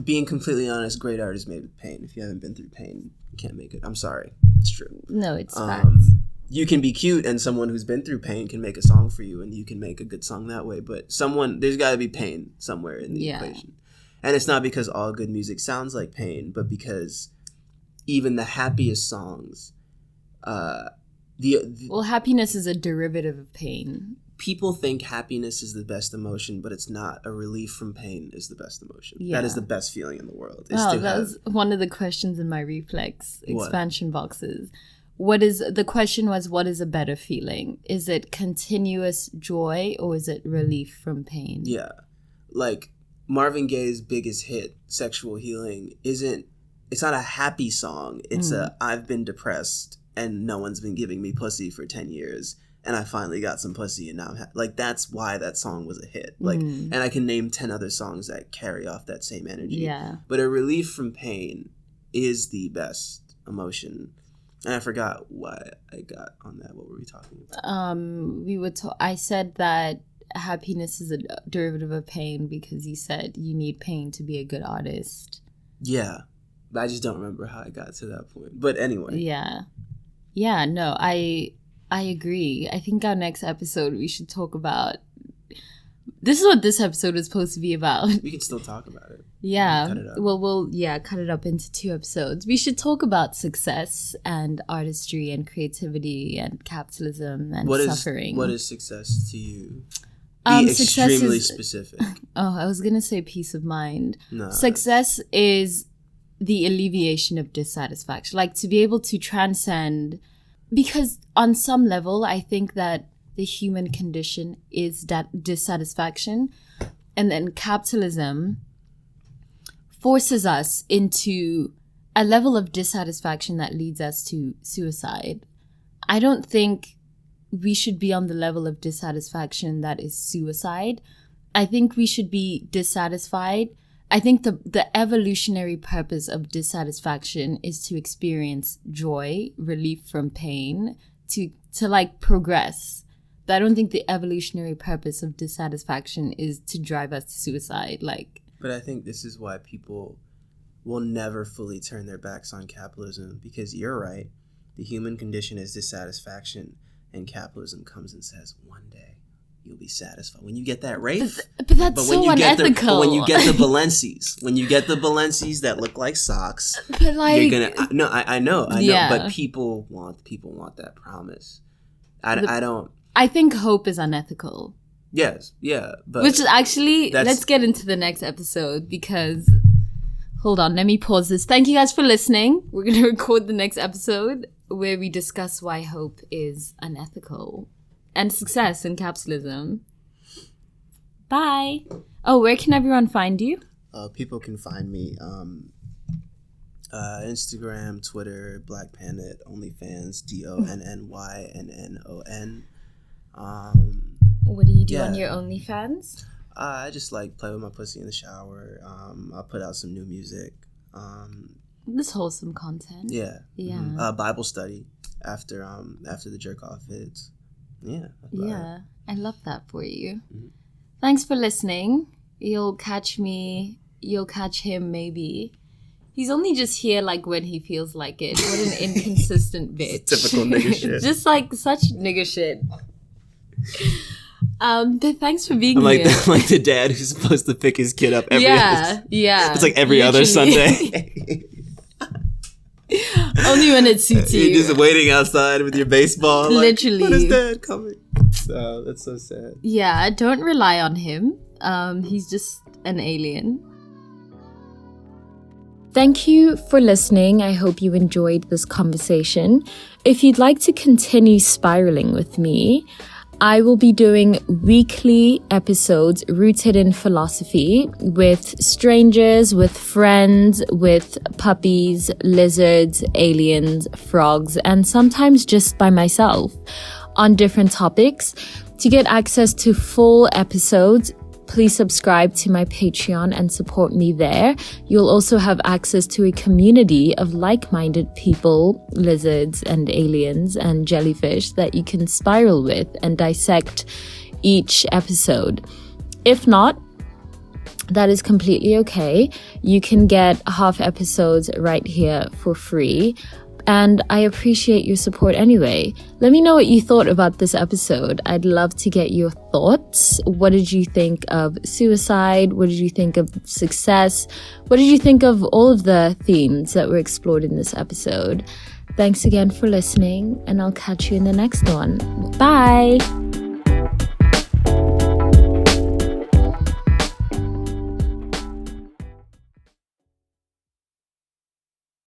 being completely honest, great art is made with pain. If you haven't been through pain, you can't make it. I'm sorry, it's true.
No, it's facts.
You can be cute, and someone who's been through pain can make a song for you, and you can make a good song that way. But there's got to be pain somewhere in the equation. And it's not because all good music sounds like pain, but because even the happiest songs,
well, happiness is a derivative of pain.
People think happiness is the best emotion, but it's not. A relief from pain is the best emotion.
Yeah.
That is the best feeling in the world.
That was one of the questions in my reflex expansion boxes. What is a better feeling? Is it continuous joy or is it relief from pain?
Yeah. Like Marvin Gaye's biggest hit, Sexual Healing, it's not a happy song. It's I've been depressed and no one's been giving me pussy for 10 years. And I finally got some pussy, and now like that's why that song was a hit. Like, and I can name 10 other songs that carry off that same energy. Yeah. But a relief from pain is the best emotion. And I forgot why I got on that. What were we talking about?
I said that happiness is a derivative of pain because you said you need pain to be a good artist.
Yeah, but I just don't remember how I got to that point. But anyway.
Yeah. No, I agree. I think our next episode we should talk about. This is what this episode is supposed to be about.
We can still talk about it.
Yeah. Cut it up. We'll cut it up into 2 episodes. We should talk about success and artistry and creativity and capitalism and suffering.
What is success to you? Be extremely specific.
Oh, I was gonna say peace of mind.
No.
Success is the alleviation of dissatisfaction, like to be able to transcend. Because on some level, I think that the human condition is that dissatisfaction. And then capitalism forces us into a level of dissatisfaction that leads us to suicide. I don't think we should be on the level of dissatisfaction that is suicide. I think we should be dissatisfied. I think the evolutionary purpose of dissatisfaction is to experience joy, relief from pain, to like progress. But I don't think the evolutionary purpose of dissatisfaction is to drive us to suicide.
But I think this is why people will never fully turn their backs on capitalism, because you're right. The human condition is dissatisfaction, and capitalism comes and says, one day you'll be satisfied when you get that Wraith.
But that's so unethical.
When you get the Balencies, that look like socks,
but like,
you're gonna. No, I know. But people want that promise. I don't.
I think hope is unethical.
Yes, yeah, but
which is actually, let's get into the next episode because. Hold on, let me pause this. Thank you guys for listening. We're gonna record the next episode where we discuss why hope is unethical. And success in capitalism. Bye. Oh, where can everyone find you?
People can find me Instagram, Twitter, Black Planet, OnlyFans, DONNYNNON.
What do you do on your OnlyFans?
I just like play with my pussy in the shower. I'll put out some new music.
This wholesome content.
Yeah. Bible study after the jerk off vids. Yeah.
I love that for you. Mm-hmm. Thanks for listening. You'll catch me. You'll catch him maybe. He's only just here like when he feels like it. What an inconsistent bitch.
Typical nigga shit.
Just like such nigga shit. But thanks for being here.
I'm like the dad who's supposed to pick his kid up every other.
Yeah.
It's like every other Sunday.
Only when it suits you.
You're just waiting outside with your baseball.
Literally.
When is dad coming? Oh, that's so sad.
Yeah, don't rely on him. He's just an alien. Thank you for listening. I hope you enjoyed this conversation. If you'd like to continue spiraling with me, I will be doing weekly episodes rooted in philosophy with strangers, with friends, with puppies, lizards, aliens, frogs, and sometimes just by myself on different topics. To get access to full episodes, please subscribe to my Patreon and support me there. You'll also have access to a community of like-minded people, lizards and aliens and jellyfish that you can spiral with and dissect each episode. If not, that is completely okay. You can get half episodes right here for free. And I appreciate your support anyway. Let me know what you thought about this episode. I'd love to get your thoughts. What did you think of suicide? What did you think of success? What did you think of all of the themes that were explored in this episode? Thanks again for listening, and I'll catch you in the next one. Bye!